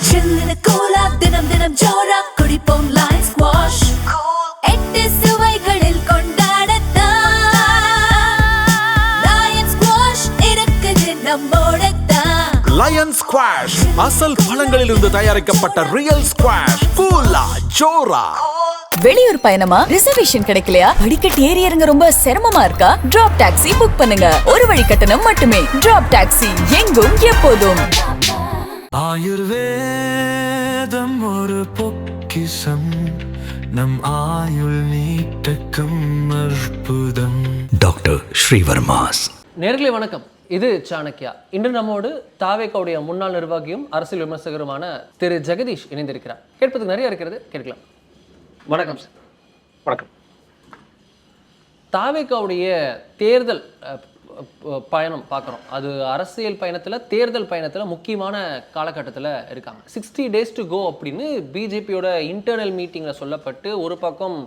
சில்லுன்னு கூலா தினம் தினம் ஜோரா குடிப்போம் லயன் ஸ்குவாஷ். 8 சுவைகளில் கொண்டாடத்தான் லயன் ஸ்குவாஷ் இருக்குது நம்மோடத்தான். லயன் ஸ்குவாஷ் அசல் பழங்களிலிருந்து தயாரிக்கப்பட்ட ரியல் ஸ்குவாஷ். கூலா ஜோரா. வெளியூர் பயணமா? ரிசர்வேஷன் கிடைக்கலையா? படிக்கட்டு ஏறி இறங்க ரொம்ப சிரமமா இருக்கா? டிராப் டாக்ஸி புக் பண்ணுங்க. ஒரு வழி கட்டணம் மட்டுமே. டிராப் டாக்ஸி எங்கும் எப்போதும். ஆயுர்வேதம் ஒரு பொக்கிஷம், நம் ஆயுள் நீட்டக்கும் அற்புதம். டாக்டர் ஸ்ரீவர்மாஸ். நேயர்களே வணக்கம், இது சாணக்கியா. இன்று நம்மோடு தாவேகாவுடைய முன்னாள் நிர்வாகியும் அரசியல் விமர்சகருமான திரு ஜெகதீஷ் இணைந்திருக்கிறார். கேட்பதுக்கு நிறைய இருக்கிறது, கேட்கலாம். வணக்கம் சார். வணக்கம். தாவேகாவுடைய தேர்தல் பயணம் பார்க்குறோம். அது அரசியல் பயணத்தில், தேர்தல் பயணத்தில் முக்கியமான காலகட்டத்தில் இருக்காங்க. 60 days to go அப்படின்னு பிஜேபியோட இன்டர்னல் மீட்டிங்கில் சொல்லப்பட்டு ஒரு பக்கம்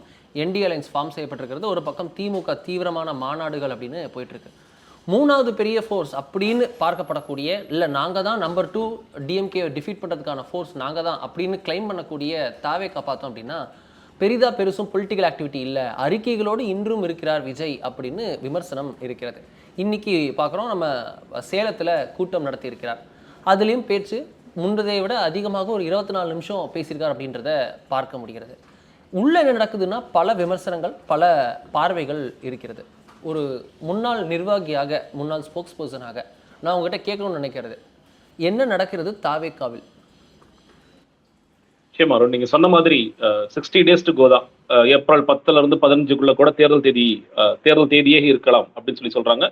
என்டி அலைன்ஸ் ஃபார்ம் செய்யப்பட்டிருக்கிறது, ஒரு பக்கம் திமுக தீவிரமான மாநாடுகள் அப்படின்னு போயிட்டுருக்கு. மூணாவது பெரிய ஃபோர்ஸ் அப்படின்னு பார்க்கப்படக்கூடிய, இல்லை நாங்கள் தான் நம்பர் 2 டிஎம்கே டிஃபீட் பண்ணுறதுக்கான ஃபோர்ஸ் நாங்கள் தான் அப்படின்னு கிளைம் பண்ணக்கூடிய தாவேகா பார்த்தோம் அப்படின்னா பெருசும் பொலிட்டிக்கல் ஆக்டிவிட்டி இல்லை, அறிக்கைகளோடு இன்றும் இருக்கிறார் விஜய் அப்படின்னு விமர்சனம் இருக்கிறது. இன்னைக்கு பார்க்குறோம், நம்ம சேலத்தில் கூட்டம் நடத்தி இருக்கிறார். அதுலேயும் பேச்சு முன்பதை விட அதிகமாக ஒரு 24 நிமிஷம் பேசியிருக்கார் அப்படின்றத பார்க்க முடிகிறது. உள்ள என்ன நடக்குதுன்னா பல விமர்சனங்கள், பல பார்வைகள் இருக்கிறது. ஒரு முன்னாள் நிர்வாகியாக, முன்னாள் ஸ்போக்ஸ் பர்சனாக நான் உங்ககிட்ட கேட்கணும்னு நினைக்கிறது, என்ன நடக்கிறது தாவேகாவில்? நிச்சயமா நீங்க சொன்ன மாதிரி 60 days to go தான். ஏப்ரல் 10ல இருந்து 15க்குள்ள கூட தேர்தல் தேதியே இருக்கலாம் அப்படின்னு சொல்லி சொல்றாங்க.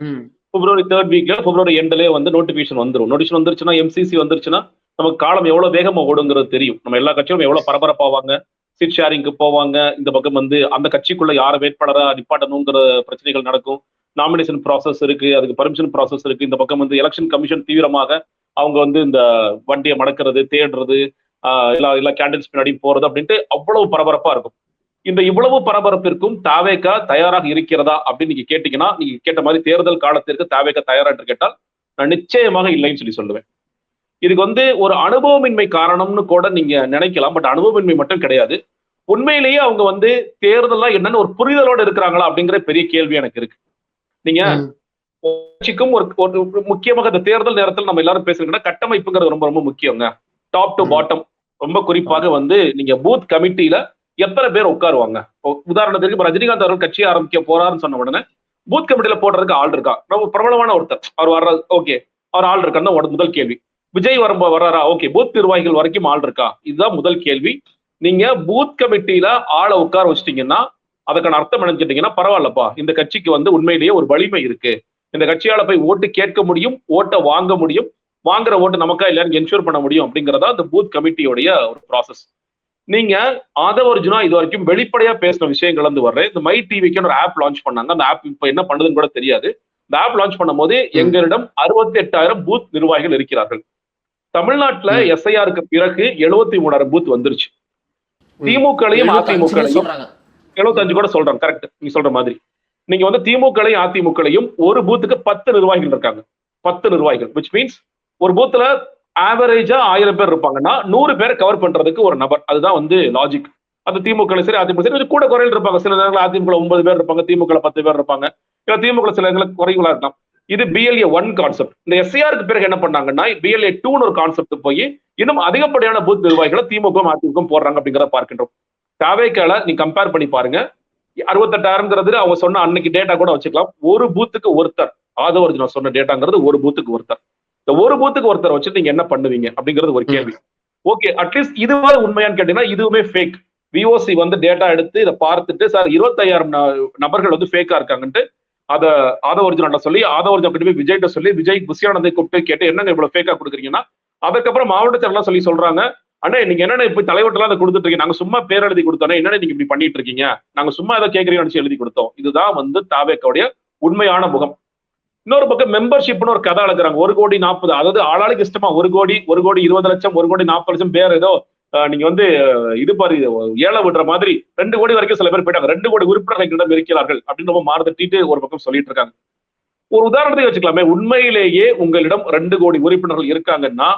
பிப்ரவரி 3rd வீக்ல, பிப்ரவரி எண்ட்லயே வந்து நோட்டிபிகேஷன் வந்துடும். நோட்டிபிகேஷன் வந்துருச்சுன்னா, எம்சிசி வந்துருச்சுன்னா நமக்கு காலம் எவ்வளவு வேகமா ஓடுங்கிறது தெரியும். நம்ம எல்லா கட்சியும் எவ்வளவு பரபரப்பாவாங்க, சீட் ஷேரிங்க்கு போவாங்க. இந்த பக்கம் வந்து அந்த கட்சிக்குள்ள யாரை வேட்பாளரா நிப்பாட்டணுங்கிற பிரச்சனைகள் நடக்கும். நாமினேஷன் ப்ராசஸ் இருக்கு, அதுக்கு பர்மிஷன் ப்ராசஸ் இருக்கு. இந்த பக்கம் வந்து எலெக்ஷன் கமிஷன் தீவிரமாக அவங்க வந்து இந்த வண்டியை மடக்கிறது, தேடுறது, எல்லா கேண்டிடேட்ஸ் பின்னாடி போறது அப்படின்ட்டு அவ்வளவு பரபரப்பா இருக்கும். இந்த இவ்வளவு பரபரப்பிற்கும் தாவேகா தயாராக இருக்கிறதா அப்படின்னு நீங்க கேட்டீங்கன்னா, நீங்க கேட்ட மாதிரி தேர்தல் காலத்திற்கு தாவேகா தயாரா என்று கேட்டால் நான் நிச்சயமாக இல்லைன்னு சொல்லி சொல்லுவேன். இதுக்கு வந்து ஒரு அனுபவமின்மை காரணம்னு கூட நீங்க நினைக்கலாம். பட் அனுபவமின்மை மட்டும் கிடையாது. உண்மையிலேயே அவங்க வந்து தேர்தல்லாம் என்னன்னு ஒரு புரிதலோடு இருக்கிறாங்களா அப்படிங்கிற பெரிய கேள்வி எனக்கு இருக்கு. நீங்க கட்சிக்கும் ஒரு முக்கியமாக இந்த தேர்தல் நேரத்தில் நம்ம எல்லாரும் பேசுறீங்கன்னா, கட்டமைப்புங்கிறது ரொம்ப ரொம்ப முக்கியங்க. Top to bottom. ரொம்ப குறிப்பாக வந்து நீங்க பூத் கமிட்டியில எத்தனை பேர் உட்காருவாங்க. உதாரணத்துக்கு இப்ப ரஜினிகாந்த் அவர்கள் கட்சியை ஆரம்பிக்க போறாருன்னு சொன்ன உடனே பூத் கமிட்டியில போடுறதுக்கு ஆள் இருக்கா? ரொம்ப பிரபலமான ஒருத்தர் அவர் வர்றது, ஓகே அவர் ஆள் இருக்கான்னு முதல் கேள்வி. விஜய் வர்றாரா? ஓகே, பூத் நிர்வாகிகள் வரைக்கும் ஆள் இருக்கா? இதுதான் முதல் கேள்வி. நீங்க பூத் கமிட்டியில ஆளை உட்கார வச்சிட்டீங்கன்னா அதுக்கான அர்த்தம் நினைச்சிட்டீங்கன்னா, பரவாயில்லப்பா, இந்த கட்சிக்கு வந்து உண்மையிலேயே ஒரு வலிமை இருக்கு, இந்த கட்சியால போய் ஓட்டு கேட்க முடியும், ஓட்டை வாங்க முடியும், வாங்குற ஓட்டு நமக்கா இல்லைன்னு என்ஷூர் பண்ண முடியும் அப்படிங்கிறதா இந்த பூத் கமிட்டியோடைய ஒரு ப்ராசஸ். நீங்க ஆதவர்ஜுனா இது வரைக்கும் வெளிப்படையா பேசின விஷயங்கள் வந்து வர்றேன். இந்த மை டிவிக்கு ஒரு ஆப் லான்ச் பண்ணாங்க. அந்த ஆப் இப்ப என்ன பண்ணுதுன்னு கூட தெரியாது. இந்த ஆப் லான்ச் பண்ணும் போது எங்களிடம் 68,000 பூத் நிர்வாகிகள் இருக்கிறார்கள். தமிழ்நாட்டுல எஸ்ஐஆருக்கு பிறகு 73,000 பூத் வந்துருச்சு. திமுகளையும் அதிமுகளையும் 75 கூட சொல்றாங்க. கரெக்ட், நீங்க சொல்ற மாதிரி. நீங்க வந்து திமுகளையும் அதிமுகளையும் ஒரு பூத்துக்கு 10 நிர்வாகிகள் இருக்காங்க. 10 நிர்வாகிகள், which means ஒரு பூத்துல ஆவரேஜா 1000 பேர் இருப்பாங்கன்னா 100 பேரை கவர் பண்றதுக்கு ஒரு நபர். அதுதான் வந்து லாஜிக். அது திமுக சரி அதிமுக சரி கூட குறையில் இருப்பாங்க. சில நேரங்கள் அதிமுக 9 பேர் இருப்பாங்க, திமுக 10 பேர் இருப்பாங்க, இல்ல திமுக சில நேரங்களுக்கு குறைகளா இருக்கலாம். இது BLA 1 கான்செப்ட். இந்த எஸ்ஐஆருக்கு பிறகு என்ன பண்ணாங்கன்னா BLA 2 ஒரு கான்செப்ட் போய் இன்னும் அதிகப்படியான பூத் நிர்வாகிகளை திமுக அதிமுக போடுறாங்க அப்படிங்கிறத பார்க்கின்றோம். தாவேகால நீ கம்பேர் பண்ணி பாருங்க. 68,000ங்கிறது அவங்க சொன்ன அன்னைக்கு டேட்டா கூட வச்சுக்கலாம். ஒரு பூத்துக்கு ஒருத்தர், ஆதவர்ஜுனா சொன்ன டேட்டாங்கிறது ஒரு பூத்துக்கு ஒருத்தர். இந்த ஒரு பூத்துக்கு ஒருத்தர் வச்சு நீங்க என்ன பண்ணுவீங்க அப்படிங்கிறது ஒரு கேள்வி. ஓகே, அட்லீஸ்ட் இதுவே உண்மையான்னு கேட்டீங்கன்னா இதுவுமே ஃபேக். VOC வந்து டேட்டா எடுத்து இதை பார்த்துட்டு, சார் 25,000 நபர்கள் வந்து ஃபேக்கா இருக்காங்கன்ட்டு அதை ஆதவர்ஜுனா சொல்லி, ஆதவர்ஜுனா கிட்ட போய் விஜய்கிட்ட சொல்லி, விஜய் புஷியானந்தை கூப்பிட்டு கேட்டு என்னங்க இவ்வளவு ஃபேக்கா கொடுக்குறீங்கன்னா, அதுக்கப்புறம் மாவட்ட செயலர் சொல்லி சொல்றாங்க, அண்ணா நீங்க என்னென்ன இப்ப தலைவட்டெல்லாம் அதை கொடுத்துட்டு இருக்கீங்க, நாங்க சும்மா பேர் எழுதி கொடுத்தோம், என்னென்ன நீங்க இப்படி பண்ணிட்டு இருக்கீங்க, நாங்க சும்மா ஏதோ கேட்கறீங்கன்னு எழுதி கொடுத்தோம். இதுதான் வந்து தாவேகாவுடைய உண்மையான முகம். இன்னொரு பக்கம் மெம்பர்ஷிப்னு ஒரு கதை அழகுறாங்க. 1,40,00,000, அதாவது ஆளாளுக்கு இஷ்டமா 1 கோடி 20 லட்சம் 1 கோடி 40 லட்சம் பேர் ஏதோ நீங்க வந்து இது பாரு ஏழை விடுற மாதிரி 2 கோடி வரைக்கும் சில பேர் போயிட்டாங்க. 2 கோடி உறுப்பினர்களிடம் இருக்கிறார்கள் அப்படின்னு ரொம்ப மாறுதட்டிட்டு ஒரு பக்கம் சொல்லிட்டு இருக்காங்க. ஒரு உதாரணத்தை வச்சுக்கலாமே, உண்மையிலேயே உங்களிடம் 2 கோடி உறுப்பினர்கள் இருக்காங்கன்னா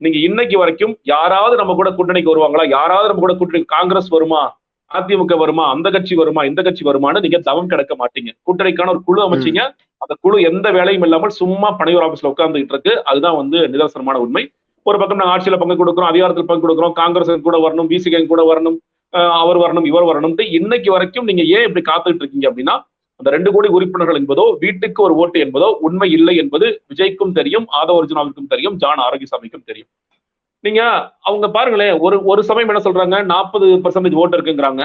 நீங்க இன்னைக்கு வரைக்கும் யாராவது நம்ம கூட கூட்டணிக்கு வருவாங்களா, யாராவது நம்ம கூட கூட்டணி, காங்கிரஸ் வருமா, அதிமுக வருமா, அந்த கட்சி வருமா, இந்த கட்சி வருமானு நீங்க தவம் கிடக்க மாட்டீங்க. கூட்டணிக்கான ஒரு குழு அமைச்சீங்க, அந்த குழு எந்த வேலையும் இல்லாமல் சும்மா பனையூர் ஆபீஸ்ல உட்கார்ந்துட்டு இருக்கு. அதுதான் வந்து நிதர்சனமான உண்மை. ஒரு பக்கம் நாங்க ஆட்சியில பங்கு கொடுக்குறோம், அதிகாரத்தில் பங்கு கொடுக்குறோம், காங்கிரஸ் கூட வரணும், பிசிக கூட வரணும், அவர் வரணும், இவர் வரணும், இன்னைக்கு வரைக்கும் நீங்க ஏன் இப்படி காத்துட்டு இருக்கீங்க அப்படின்னா, அந்த 2 கோடி உறுப்பினர்கள் என்பதோ வீட்டுக்கு ஒரு ஓட்டு என்பதோ உண்மை இல்லை என்பது விஜய்க்கும் தெரியும், ஆதவ அர்ஜுனாவுக்கும் தெரியும், ஜான் ஆரோக்கியசாமிக்கும் தெரியும். நீங்க அவங்க பாருங்களேன், ஒரு சமயம் என்ன சொல்றாங்க, 40% ஓட்டு இருக்குங்கிறாங்க,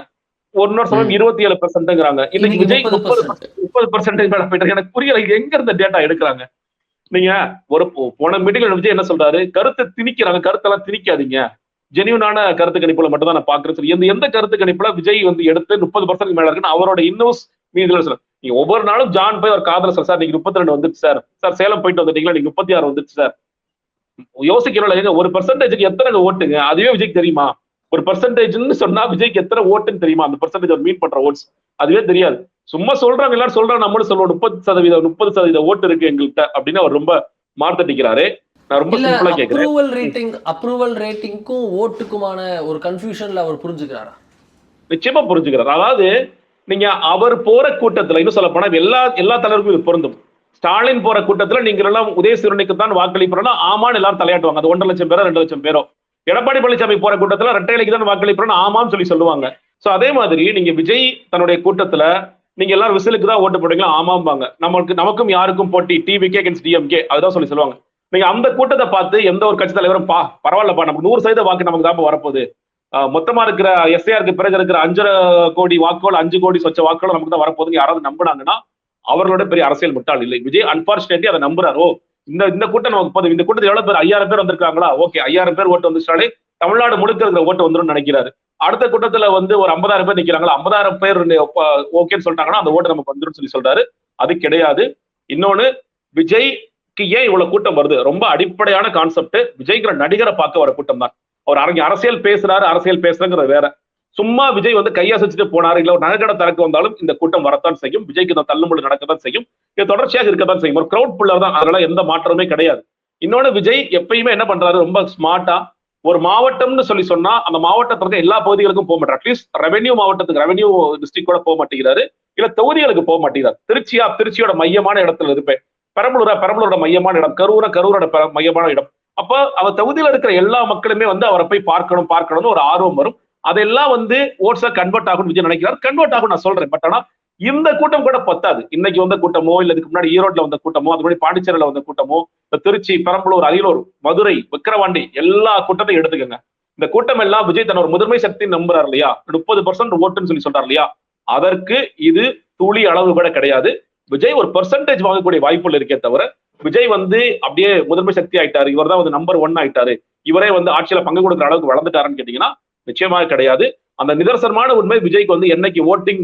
இன்னொரு சமயம் 27%ங்கிறாங்க. இன்னைக்கு விஜய் 30% மேல போயிட்டு எனக்கு புரியல, எங்க இருந்த டேட்டா எடுக்கிறாங்க. நீங்க ஒரு போன மீட்டிங்ல விஜய் என்ன சொல்றாரு, கருத்தை திணிக்கிறாங்க, கருத்தெல்லாம் திணிக்காதீங்க, ஜெனியூனான கருத்து கணிப்புல மட்டும் தான் நான் பாக்குறேன். எந்த கருத்து கணிப்புல விஜய் வந்து எடுத்து 30% மேல இருக்குன்னு அவரோட இன்னும் மீதில சொல்ல. நீங்க ஒவ்வொரு நாளும் ஜான் போய் ஒரு காதல சார் நீங்க 32 வந்துச்சு சார், சேலம் போயிட்டு வந்துட்டீங்களா, நீங்க 36 வந்துச்சு சார். யோசிக்கிறோம், ஒரு பெர்சன்டேஜுக்கு எத்தனை ஓட்டுங்க, அதுவே விஜய்க்கு தெரியுமா? ஒரு பெர்சன்டேஜ்னு சொன்னா விஜய்க்கு எத்தனை ஓட்டுன்னு தெரியுமா? அந்த பெர்சன்டேஜ் மீட் பண்ற ஓட்ஸ் அதுவே தெரியாது. சும்மா சொல்றாங்க, எல்லாரும் சொல்றாங்க, நம்மளும் சொல்லுவோம் 30% ஓட்டு இருக்கு எங்கள்கிட்ட அப்படின்னு அவர் ரொம்ப மார்த்தட்டிக்கிறாரு. நான் ரொம்ப சிம்பிளா கேக்குறேன், அப்ரூவல் ரேட்டிங்க்கும் ஓட்டுக்குமான ஒரு கன்ஃபியூஷன்ல அவர் புரிஞ்சுக்கிறாரா? நிச்சயமா புரிஞ்சுக்கிறார். அதாவது நீங்க அவர் போற கூட்டத்துல, இன்னும் சொல்ல போனா எல்லா தலைவருக்கும் இது பொருந்தும். ஸ்டாலின் போற கூட்டத்துல நீங்க எல்லாம் உதயசூரனுக்கு தான் வாக்களிப்போம்னா ஆமான்னு எல்லாரும் தலையாட்டுவாங்க, அது 1.5 லட்சம் பேரோ 2 லட்சம் பேரோ. எடப்பாடி பழனிசாமி போற கூட்டத்துல ரெட்டையிலைக்கு தான் வாக்களிப்போம்னா ஆமான்னு சொல்லுவாங்க. சோ அதே மாதிரி நீங்க விஜய் தன்னுடைய கூட்டத்துல நீங்க எல்லாரும் விசிலுக்கு தான் ஓட்டு போடுறீங்களா, ஆமாம்பாங்க. நமக்கும் யாருக்கும் போட்டி, டிவிகே அகேன்ஸ்ட் டிஎம்கே, அதுதான் சொல்லுவாங்க. நீங்க அந்த கூட்டத்தை பார்த்து எந்த ஒரு கட்சி தலைவரும் பரவாயில்லப்பா, நமக்கு 100% வாக்கு நமக்கு தான் வரப்போகுது, மொத்தமா இருக்கிற எஸ்ஐஆருக்கு பிறகு இருக்கிற 5.5 கோடி வாக்குகள், 5 கோடி சொச்ச வாக்குகள் நமக்கு தான் வரப்போகுதுன்னு யாராவது நம்பினாங்கன்னா அவர்களோட பெரிய அரசியல் முட்டாள் இல்லை. விஜய் அன்பார்ச்சுனேட்லி அதை நம்புறாரோ, இந்த கூட்டம் நமக்கு போதும், இந்த கூட்டத்தில் எவ்வளவு பேர், 5000 பேர் வந்திருக்காங்களா, ஓகே 5000 பேர் ஓட்டு வந்துச்சாலே தமிழ்நாடு முழுக்க இருக்கிற ஓட்டு வந்துடும் நினைக்கிறாரு. அடுத்த கூட்டத்துல வந்து ஒரு 50,000 பேர் நிக்கிறாங்களா, 50,000 பேர் ஓகேன்னு சொல்லிட்டாங்கன்னா அந்த ஓட்டு நமக்கு வந்துடும் சொல்றாரு. அது கிடையாது. இன்னொன்னு, விஜய்க்கு ஏன் இவ்வளவு கூட்டம் வருது, ரொம்ப அடிப்படையான கான்செப்ட், விஜய்ங்கிற நடிகரை பார்க்க வர கூட்டம் தான். அவர் அரசியல் பேசுறாரு, அரசியல் பேசுறங்கிறது வேற. சும்மா விஜய் வந்து கையசைச்சுட்டு போனாரு, இல்ல ஒரு நகைக்கடை திறக்க வந்தாலும் இந்த கூட்டம் வரத்தான் செய்யும், விஜய்க்கு இந்த தள்ளுமுள்ளு நடக்கத்தான் செய்யும், இது தொடர்ச்சியாக இருக்கத்தான் செய்யும். ஒரு கிரௌட் புல்லர் தான், அதனால எந்த மாற்றமே கிடையாது. இன்னொன்னு, விஜய் எப்பயுமே என்ன பண்றாரு, ரொம்ப ஸ்மார்ட்டா ஒரு மாவட்டம்னு சொன்னா அந்த மாவட்டத்திற்கு எல்லா பகுதிகளுக்கும் போக மாட்டார். அட்லீஸ்ட் ரெவென்யூ மாவட்டத்துக்கு, ரெவென்யூ டிஸ்ட்ரிக்ட் கூட போக மாட்டேங்கிறாரு, இல்ல தொகுதிகளுக்கு போக மாட்டேங்கிறார். திருச்சியோட மையமான இடத்துல இருப்பேன், பெரம்பலூரோட மையமான இடம், கரூரோட மையமான இடம். அப்ப அவர் தொகுதியில இருக்கிற எல்லா மக்களுமே வந்து அவரை போய் பார்க்கணும்னு ஒரு ஆர்வம் வரும். அதெல்லாம் வந்து ஓட்ஸா கன்வெர்ட் ஆகும் விஜய் நினைக்கிறார். கன்வெர்ட் ஆகும் நான் சொல்றேன். பட் ஆனா இந்த கூட்டம் கூட பத்தாது. இன்னைக்கு வந்த கூட்டமோ, இல்ல இதுக்கு முன்னாடி ஈரோட்ல வந்த கூட்டமோ, அது முன்னாடி பாண்டிச்சேரியில வந்த கூட்டமோ, திருச்சி, பெரம்பலூர், அரியலூர், மதுரை, விக்கிரவாண்டி, எல்லா கூட்டத்தையும் எடுத்துக்கங்க. இந்த கூட்டம் எல்லாம் விஜய் தன் ஒரு முதன்மை சக்தி நம்புறாரு இல்லையா, 30% ஓட்டுன்னு சொல்றாரு இல்லையா, அதற்கு இது துளி அளவு கூட கிடையாது. விஜய் ஒரு பெர்சன்டேஜ் வாங்கக்கூடிய வாய்ப்புகள் இருக்கே தவிர, விஜய் வந்து அப்படியே முதன்மை சக்தி ஆயிட்டாரு, இவர் தான் வந்து நம்பர் 1 ஆயிட்டாரு, இவரே வந்து ஆட்சியில பங்கு கொடுக்குற அளவுக்கு வளர்ந்துட்டாருன்னு கேட்டீங்கன்னா நிச்சயமாக கிடையாது. அந்த நிதர்சனமான உண்மை விஜய்க்கு வந்து என்னைக்கு ஓட்டிங்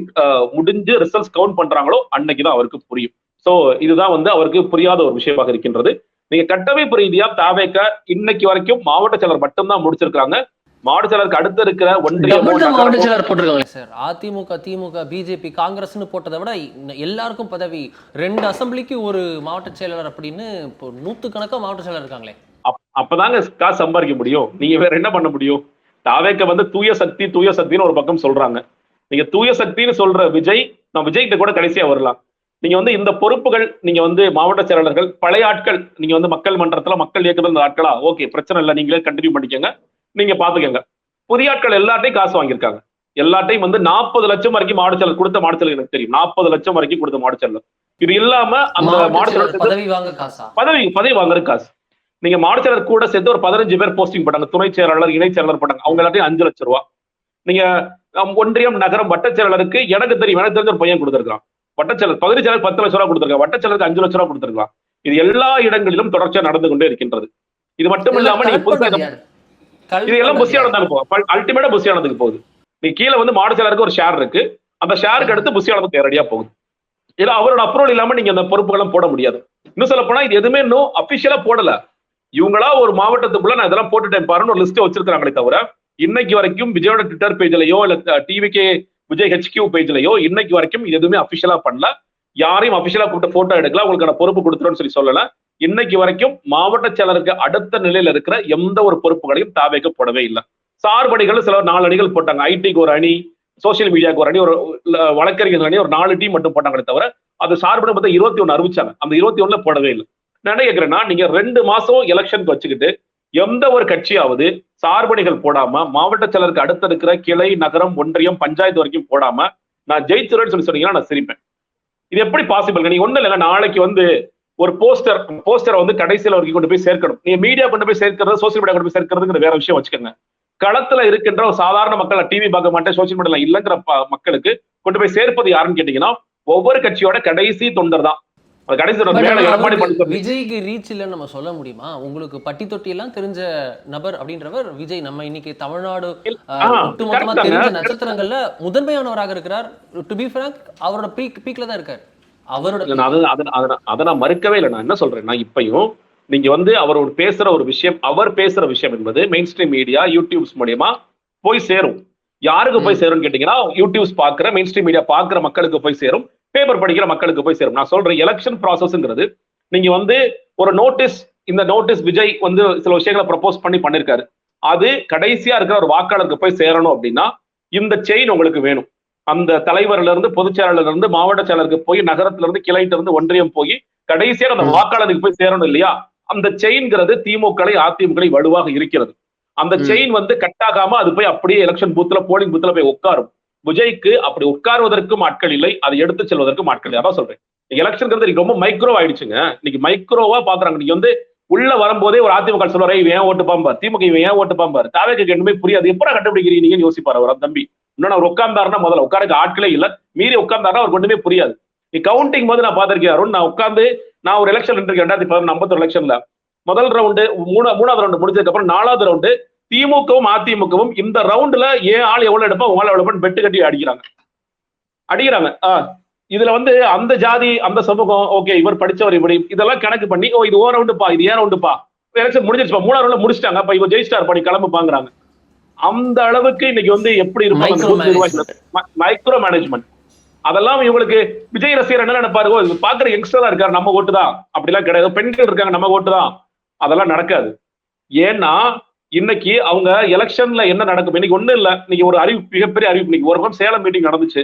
முடிஞ்சு ரிசல்ட்ஸ் கவுண்ட் பண்றாங்களோ அன்னைக்குதான் அவருக்கு புரியும். சோ இதுதான் வந்து அவருக்கு புரியாத ஒரு விஷயமாக இருக்கின்றது. நீங்க கட்டமைப்பு ரீதியா தாவேக இன்னைக்கு வரைக்கும் மாவட்ட செயலர் மட்டும்தான் முடிச்சிருக்காங்க. மாவட்ட செயலருக்கு அடுத்து இருக்கிற ஒன்றிய மாவட்ட செயலர் போட்டிருக்காங்க சார். அதிமுக, திமுக, பிஜேபி, காங்கிரஸ்னு போட்டதை விட எல்லாருக்கும் பதவி, 2 அசம்பிளிக்கு ஒரு மாவட்ட செயலர் அப்படின்னு இப்போ 100கணக்கான மாவட்ட செயலர் இருக்காங்களே. அப்பதாங்க காசு சம்பாதிக்க முடியும். நீங்க வேற என்ன பண்ண முடியும்? தாவேக்க வந்து தூய சக்தின்னு ஒரு பக்கம் சொல்றாங்க. நீங்க தூய சக்தின்னு சொல்ற விஜய், நான் விஜய்கிட்ட கூட கடைசியா வரலாம். நீங்க வந்து இந்த பொறுப்புகள், நீங்க வந்து மாவட்ட செயலாளர்கள், பழைய ஆட்கள், நீங்க வந்து மக்கள் மன்றத்துல மக்கள் இயக்கத்துல ஆட்களா, ஓகே பிரச்சனை இல்லை, நீங்களே கண்டினியூ பண்ணிக்கோங்க, நீங்க பாத்துக்கோங்க. புதிய ஆட்கள் எல்லாட்டையும் காசு வாங்கியிருக்காங்க. எல்லாட்டையும் வந்து 40 லட்சம் வரைக்கும் மாவட்ட செயலர் கொடுத்த மாவட்ட செயலர் எனக்கு தெரியும். 40 லட்சம் வரைக்கும் கொடுத்த மாவட்ட செயலர். இது இல்லாம அந்த மாவட்ட செயலர் பதவி வாங்குற காசு. நீங்க மாவட்ட செயலர் கூட சேர்த்து ஒரு 15 பேர் போஸ்டிங் போட்டாங்க, துணை செயலாளர், இணை செயலாளர் போட்டாங்க. அவங்க எல்லாத்தையும் 5 லட்சம் ரூபாய். நீங்க ஒன்றியம், நகரம், வட்ட செயலாளருக்கு எனக்கு தெரிஞ்ச ஒரு பையன் கொடுத்திருக்கான். வட்டச்செயலர் பகுதி செயலர் 10 லட்சம் ரூபாய் கொடுத்திருக்காங்க, வட்டச்செயலருக்கு 5 லட்சம் ரூபாய் கொடுத்திருக்கான். இது எல்லா இடங்களிலும் தொடர்ச்சியா நடந்து கொண்டே இருக்கின்றது. இது மட்டும் இல்லாம நீங்க இது எல்லாம் புஷியானதுக்கு போகும், அல்டிமேட்டா புஷியானதுக்கு போகுது. நீ கீழே வந்து மாவட்ட செயலருக்கு ஒரு ஷேர் இருக்கு, அந்த ஷேருக்கு அடுத்து புஷியானதுக்கு நேரடியா போகுது. இல்ல அவரோட அப்ரூவல் இல்லாம நீங்க அந்த பொறுப்புகளும் போட முடியாது. இன்னும் சொல்ல போனா இது எதுவுமே இன்னும் அபிஷியலா போடல. இவங்களா ஒரு மாவட்டத்துக்குள்ள நான் இதெல்லாம் போட்டுட்டேன் பாருன்னு ஒரு லிஸ்ட் வச்சிருக்காங்களே தவிர, இன்னைக்கு வரைக்கும் விஜயோட ட்விட்டர் பேஜ்லயோ இல்ல டிவிகே விஜய் HQ பேஜ்லயோ இன்னைக்கு வரைக்கும் இது எதுவுமே அபிஷியலா பண்ணல. யாரையும் அபிஷியலா கூப்பிட்டு போட்டோ எடுக்கலாம், உங்களுக்கான பொறுப்பு கொடுத்துருன்னு சொல்லல. இன்னைக்கு வரைக்கும் மாவட்ட செயலருக்கு அடுத்த நிலையில இருக்கிற எந்த ஒரு பொறுப்புகளையும் தாவேக்கு போடவே இல்லை. சார்பணிகள் சில 4 அணிகள் போட்டாங்க. ஐடிக்கு ஒரு அணி, சோசியல் மீடியாவுக்கு ஒரு அணி, ஒரு வழக்கறிஞர் அணி, ஒரு 4 டீம் மட்டும் போட்டாங்களே தவிர அது சார்பணி மொத்தம் 21 அறிவிச்சாங்க. அந்த 21 போடவே இல்லை. நான் என்ன கேட்கிறேன்னா, நீங்க 2 மாசம் எலெக்ஷனுக்கு வச்சுக்கிட்டு எந்த ஒரு கட்சியாவது சார்பணிகள் போடாம மாவட்ட செயலருக்கு அடுத்த இருக்கிற கிளை, நகரம், ஒன்றியம், பஞ்சாயத்து வரைக்கும் போடாம நான் ஜெயிச்சிருவேன்னு சொல்லி சொன்னீங்கன்னா நான் சிரிப்பேன். இது எப்படி பாசிபிள்? நீங்க ஒண்ணு இல்லைங்க, நாளைக்கு வந்து ஒரு போஸ்டரை வந்து கடைசியில வரைக்கும் கொண்டு போய் சேர்க்கணும். நீங்க மீடியா கொண்டு போய் சேர்க்கிறது, சோசியல் மீடியா கொண்டு போய் சேர்க்கிறதுங்கிற வேற விஷயம் வச்சுக்கோங்க. களத்துல இருக்கின்ற ஒரு சாதாரண மக்கள், டிவி பார்க்க மாட்டேன், சோசியல் மீடியா இல்லைங்கிற மக்களுக்கு கொண்டு போய் சேர்ப்பது யாருன்னு கேட்டீங்கன்னா ஒவ்வொரு கட்சியோட கடைசி தொண்டர் தான். விஜய்க்கு ரீச் இல்லைன்னு நம்ம சொல்ல முடியுமா? உங்களுக்கு பட்டி தொட்டி எல்லாம் தெரிஞ்ச நபர் அப்படின்றவர் விஜய். நம்ம இன்னைக்கு தமிழ்நாடு ஒட்டுமொத்தமா தெரிஞ்ச நட்சத்திரங்கள்ல முதன்மையானவராக இருக்கிறார். டு பி ஃபிராங்க், அவரோட பீக்ல தான் இருக்காரு. அதை நான் மறுக்கவே இல்லை. நான் என்ன சொல்றேன், நான் இப்பயும் நீங்க வந்து அவர் பேசுற விஷயம் என்பது மெயின் ஸ்ட்ரீம் மீடியா, யூடியூப்ஸ் மூலியமா போய் சேரும். யாருக்கு போய் சேரும் கேட்டீங்கன்னா, யூடியூப்ஸ் பாக்குற, மெயின் ஸ்ட்ரீம் மீடியா பாக்குற மக்களுக்கு போய் சேரும், பேப்பர் படிக்கிற மக்களுக்கு போய் சேரும். நான் சொல்றேன், எலெக்ஷன் ப்ராசஸ்ங்கிறது நீங்க வந்து ஒரு நோட்டீஸ், இந்த நோட்டீஸ் விஜய் வந்து சில விஷயங்களை ப்ரப்போஸ் பண்ணிருக்காரு. அது கடைசியா இருக்கிற ஒரு வாக்காளருக்கு போய் சேரணும் அப்படின்னா இந்த செயின் உங்களுக்கு வேணும். அந்த தலைவர்ல இருந்து, பொதுச் செயலாளர்ல இருந்து, மாவட்ட செயலருக்கு போய், நகரத்துல இருந்து, கிளைட்டு இருந்து, ஒன்றியம் போய் கடைசியாக அந்த வாக்காளருக்கு போய் சேரணும் இல்லையா? அந்த செயின்கிறது திமுக, அதிமுக வலுவாக இருக்கிறது. அந்த செயின் வந்து கட்டாகாம அது போய் அப்படியே எலெக்ஷன் பூத்துல, போலிங் பூத்துல போய் உட்காரும். விஜய்க்கு அப்படி உட்காருவதற்கும் ஆட்கள் இல்லை, அதை எடுத்து செல்வதற்கும் ஆட்கள் இல்லை. அதான் சொல்றேன், எலெக்ஷன் ரொம்ப மைக்ரோ ஆயிடுச்சுங்க. இன்னைக்கு மைக்ரோவா பாக்குறாங்க. நீங்க வந்து உள்ள வரும்போதே ஒரு அதிமுக சொல்றாரு, இவன் ஏன் ஓட்டு பாம்பார், திமுக இவன் ஏன் ஓட்டு பாம்பார், தாவேக்கு ஒண்ணுமே புரியாது, எப்படா கண்டுபிடிக்கிறீங்கன்னு யோசிப்பாரு அவர் தம்பி. இன்னும் அவர் உட்கார்ந்தாருன்னா, முதல்ல உட்காருக்கு ஆட்களே இல்ல, மீறி உட்கார்ந்தாருன்னா அவருக்கு ஒண்ணுமே புரியாது. நீ கவுண்டிங் போது நான் பாத்திருக்கேன், நான் உட்கார்ந்து நான் ஒரு எலெக்ஷன் இருக்கேன் 2051 எலெக்ஷன்ல முதல் ரவுண்டு, மூணாவது ரவுண்டு முடிஞ்சதுக்கு அப்புறம் 4வது ரவுண்டு திமுகவும் அதிமுகவும் இந்த ரவுண்டுல ஏன் ஆள் எவ்வளவு எடுப்பா, உங்களால் எவ்வளவு பெட்டு கட்டி அடிக்கிறாங்க. இதுல வந்து அந்த ஜாதி, அந்த சமூகம், ஓகே இவர் படிச்சவர் இப்படி, இதெல்லாம் கணக்கு பண்ணி, ஓ இது ஓ ரவுண்டுப்பா, இது ஏன் ரவுண்டுப்பா, எலெக்ஷன் முடிஞ்சிருச்சுப்பா, 3வது ரவுண்ட்ல முடிச்சிட்டாங்க, அப்ப இவர் ஜெயிஸ்டார் பண்ணி கிளம்பு பாக்குறாங்க. அந்த அளவுக்கு இன்னைக்கு வந்து எப்படி இருக்கும் மைக்ரோ மேனேஜ்மெண்ட். அதெல்லாம் இவங்களுக்கு விஜய் ரசிகர் என்ன நினைப்பாரு, பாக்குற யங்ஸ்டரா இருக்காரு, நம்ம ஓட்டு தான். அப்படிலாம் கிடையாது. பெண்கள் இருக்காங்க, நம்ம ஓட்டு தான். அதெல்லாம் நடக்காது. ஏன்னா இன்னைக்கு அவங்க எலெக்ஷன்ல என்ன நடக்கும், இன்னைக்கு ஒண்ணு இல்ல, இன்னைக்கு ஒரு அறிவிப்பு, மிகப்பெரிய அறிவிப்பு. இன்னைக்கு ஒரு சேலம் மீட்டிங் நடந்துச்சு.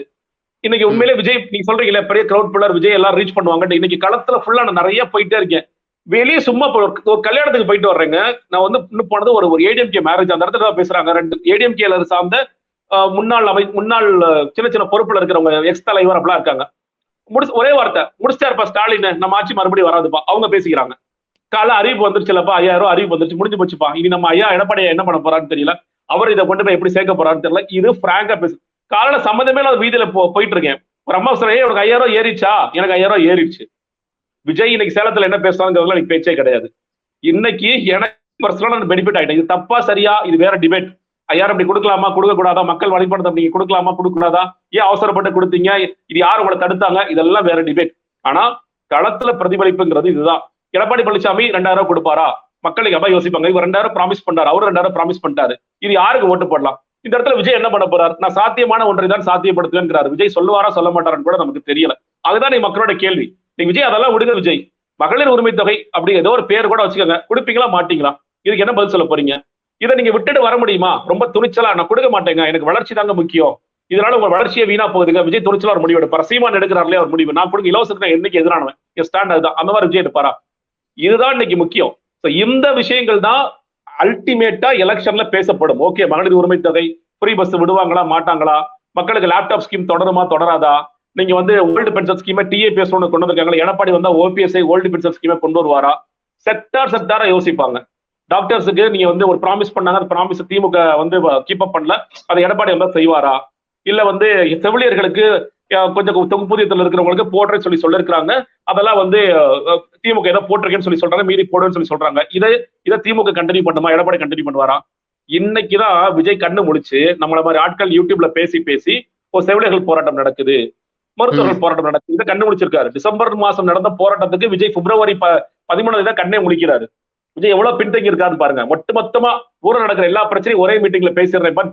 இன்னைக்கு உண்மையிலே விஜய், நீங்க சொல்றீங்களா பெரிய கிரௌட் புல்லர், விஜய் எல்லாம் ரீச் பண்ணுவாங்க. இன்னைக்கு களத்துல ஃபுல்லா நான் நிறைய போயிட்டே இருக்கேன். வெளியே சும்மா ஒரு கல்யாணத்துக்கு போயிட்டு வர்றேங்க. நான் வந்து இன்னும் போனது ஒரு ஏடிஎம்கே மேரேஜ். அந்த இடத்துல பேசுறாங்க 2 ஏடிஎம்கேல சார்ந்த முன்னாள் சின்ன சின்ன பொறுப்புல இருக்கிறவங்க, எக்ஸ் தலைவர் அப்படிலாம் இருக்காங்க. ஒரே வார்த்தை முடிச்சாருப்பா ஸ்டாலின், நம்ம ஆட்சி மறுபடியும் வராதுப்பா. அவங்க பேசிக்கிறாங்க. கால அறிவிப்பு வந்துருச்சுலப்பா, 5000 அறிவிப்பு வந்துருச்சு, முடிஞ்சு போச்சுப்பா. இனி நம்ம ஐயா எடப்பாடியா என்ன பண்ண போறான்னு தெரியல, அவர் இதை கொண்டு போய் எப்படி சேர்க்க போறான்னு தெரியல. இது பிராங்கா பேசு. காலையில சம்மந்தமே இல்லாத வீதியில போயிட்டு இருக்கேன். ஒரு அம்மா சொல்றேன், உனக்கு 5000 ஏறிச்சா? எனக்கு 5000 ஏறிடுச்சு. விஜய் இன்னைக்கு சேலத்துல என்ன பேசுறாங்கிறதுல எனக்கு பேச்சே கிடையாது. இன்னைக்கு எனக்கு பர்சனலா பெனிஃபிட் ஆயிட்டேன். இது தப்பா சரியா, இது வேற டிபேட். 5000 அப்படி கொடுக்கலாமா, கொடுக்க கூடாதா, மக்கள் வழிபடுத்த நீங்க கொடுக்கலாமா, கொடுக்க கூடாதா, ஏன் அவசரப்பட்டு கொடுத்தீங்க, இது யாரு உங்களை தடுத்தாங்க, இதெல்லாம் வேற டிபேட். ஆனா களத்துல பிரதிபலிப்புங்கிறது இதுதான். எடப்பாடி பழனிசாமி 2000 கொடுப்பாரா, மக்களுக்கு அப்பா யோசிப்பாங்க, இவர் 2000 ப்ராமிஸ் பண்றாரு, அவரு 2000 ப்ராமிஸ் பண்ணிட்டாரு, இது யாருக்கு ஓட்டு போடலாம்? இந்த இடத்துல விஜய் என்ன பண்ண போறாரு? நான் சாத்தியமான ஒன்றை தான் சாத்தியப்படுத்துவேன்கிறாரு. விஜய் சொல்லுவாரா சொல்ல மாட்டாரான்னு கூட நமக்கு தெரியல. அதுதான் நீ மக்களோட கேள்வி. நீ விஜய் அதெல்லாம் விடுங்க. விஜய் மகளிர் உரிமை தொகை அப்படி ஏதோ ஒரு பேர் கூட வச்சுக்கோங்க, கொடுப்பீங்களா மாட்டீங்களா? இதுக்கு என்ன பதில் சொல்ல போறீங்க? இதை நீங்க விட்டுட்டு வர முடியுமா? ரொம்ப துணிச்சலா நான் கொடுக்க மாட்டேங்க, எனக்கு வளர்ச்சி தாங்க முக்கியம், இதனால உங்க வளர்ச்சியை வீணா போகுதுங்க. விஜய் துணிச்சலா ஒரு முடிவு எடுப்பார். சீமான் எடுக்கிறார்களே ஒரு முடிவு, நான் கொடுக்க இலவசத்துக்கு நான் என்னைக்கு எதிரானவன், என் ஸ்டாண்ட் அதுதான். அந்த மாதிரி விஜய் எடுப்பாரா? இதுதான் இன்னைக்கு முக்கியம். இந்த விஷயங்கள் தான் அல்டிமேட்டா எலெக்ஷன்ல பேசப்படும். ஓகே, மகளிர் உரிமை தொகை, ஃப்ரீ பஸ் விடுவாங்களா மாட்டாங்களா, மக்களுக்கு லேப்டாப் ஸ்கீம் தொடருமா தொடராதா, நீங்க வந்து ஓல்டு பென்ஷன் ஸ்கீமை டிஏபிஎஸ் கொண்டு வந்திருக்காங்களா, எடப்பாடி வந்தா ஓபிஎஸ்ஐ ஓல்டு பென்ஷன் ஸ்கீமை கொண்டு வருவாரா, செக்டாரா யோசிப்பாங்க. டாக்டர்ஸுக்கு நீங்க வந்து ஒரு ப்ராமிஸ் பண்ணாங்க, அந்த ப்ராமிஸ் திமுக வந்து கீப் அப் பண்ணல, அதை எடப்பாடி வந்தா செய்வாரா? இல்ல வந்து செவிலியர்களுக்கு கொஞ்சம் தொகுப்பூதியத்தில் இருக்கிறவங்களுக்கு போடுறேன்னு சொல்லிருக்காங்க, அதெல்லாம் வந்து திமுக ஏதோ போட்டிருக்கேன்னு சொல்றாங்க, மீறி போடுன்னு சொல்றாங்க. இதை திமுக கண்டினியூ பண்ணுமா, எடப்பாடி கண்டினியூ பண்ணுவாரா? இன்னைக்குதான் விஜய் கண்ணு முடிச்சு நம்மள மாதிரி ஆட்கள் யூடியூப்ல பேசி ஒரு செவிலியர்கள் போராட்டம் நடக்குது, மருத்துவர்கள் போராட்டம் நடக்குது, இதை கண்ணு முடிச்சிருக்காரு. டிசம்பர் மாசம் நடந்த போராட்டத்துக்கு விஜய் பிப்ரவரி 13 கண்ணே முடிக்கிறாரு. விஜய் எவ்வளவு பின்தங்கி இருக்காருன்னு பாருங்க. மொத்தமா ஊரில் நடக்கிற எல்லா பிரச்சனையும் ஒரே மீட்டிங்ல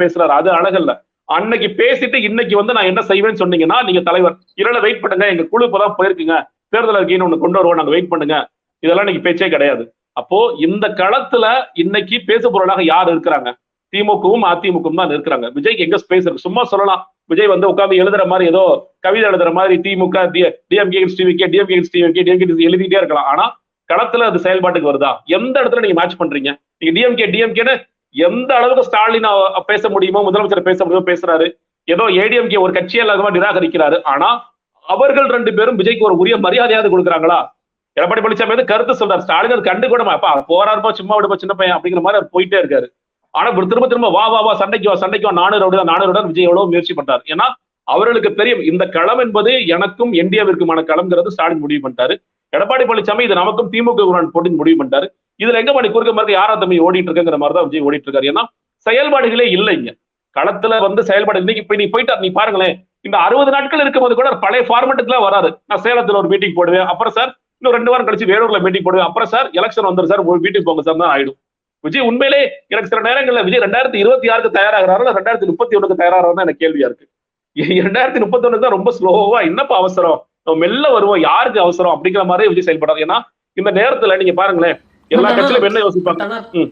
பேசுறாரு. அது அழகல்ல. அன்னைக்கு பேசிட்டு இன்னைக்கு வந்து நான் என்ன செய்வேன்னு சொன்னீங்கன்னா, நீங்க தலைவர் இரல வெயிட் பண்ணுங்க, எங்க குழு இப்பதான் போயிருக்குங்க, தேர்தல் அறிக்கைன்னு ஒண்ணு கொண்டு வருவோம், நாங்க வெயிட் பண்ணுங்க, இதெல்லாம் இன்னைக்கு பேச்சே கிடையாது. அப்போ இந்த களத்துல இன்னைக்கு பேசு பொருளாக யார் இருக்கிறாங்க? திமுகவும் அதிமுகவும் தான் இருக்கிறாங்க. விஜய்க்கு எங்க ஸ்பேஸ் இருக்கு? சும்மா சொல்லலாம், விஜய் வந்து உட்காந்து எழுதுற மாதிரி, ஏதோ கவிதை எழுதுற மாதிரி திமுக டிஎம்கே எழுதிட்டே இருக்கலாம். ஆனா களத்துல அது செயல்பாட்டுக்கு வருதா? எந்த இடத்துல நீங்க மேட்ச் பண்றீங்க? நீங்க டிஎம்கேன்னு எந்த அளவுக்கு ஸ்டாலின் பேச முடியுமோ, முதலமைச்சர் பேச முடியுமோ பேசுறாரு. ஏதோ ஏடிஎம்கே ஒரு கட்சியே இல்லாத நிராகரிக்கிறாரு. ஆனா அவர்கள் 2 பேரும் விஜய்க்கு ஒரு உரிய மரியாதையாவது கொடுக்குறாங்களா? எடப்பாடி பழனிசாமி வந்து கருத்து சொல்றாரு, ஸ்டாலின் அது கண்டு கூட போறாருப்பா, சும்மா விடுப்பா சின்ன பையன் அப்படிங்கிற மாதிரி அவர் போயிட்டே இருக்காரு. ஆனா திரும்ப திரும்ப வா சண்டைக்கு வா 400 விஜய் எவ்வளவு முயற்சி பண்றாரு. ஏன்னா அவர்களுக்கு தெரியும் இந்த களம் என்பது எனக்கும் என்டிஏவிற்குமான களம்ங்கிறது ஸ்டாலின் முடிவு பண்ணிட்டாரு. எடப்பாடி பழனிசாமி இது நமக்கும் திமுக போட்டு முடிவு பண்ணிட்டாரு. இதுல எங்க பண்ணி குறுக்க மாதிரி யாரா தம்பி ஓடிட்டு இருக்குங்கிற மாதிரி தான் விஜய் ஓடிட்டு இருக்காரு. ஏன்னா செயல்பாடுகளே இல்லை இங்க களத்துல வந்து செயல்பாடு. இன்னைக்கு இப்ப நீ பாருங்களேன், இந்த 60 நாட்கள் இருக்கும்போது கூட பழைய ஃபார்மெட்டுக்கு எல்லாம் வராது. நான் சேலத்துல ஒரு மீட்டிங் போடுவேன், அப்புறம் சார் இன்னும் 2 வாரம் கழிச்சு வேலூர்ல மீட்டிங் போடுவேன், அப்புறம் சார் எலெக்ஷன் வந்துரு சார் வீட்டுக்கு போங்க சார் தான் ஆயிடும். விஜய் உண்மையிலே எனக்கு சில நேரங்கள்ல விஜய் 2026க்கு தயாராகிறாரு, 2031க்கு தயாராகிறாரு எனக்கு கேள்வியா இருக்கு. 2031 தான் ரொம்ப ஸ்லோவா, என்னப்பா அவசரம், நம்ம மெல்ல வருவோம், யாருக்கு அவசரம் அப்படிங்கிற மாதிரி விஜய் செயல்படாது. ஏன்னா இந்த நேரத்துல நீங்க பாருங்களேன், எல்லா கட்சியிலும் என்ன யோசிப்பாங்க.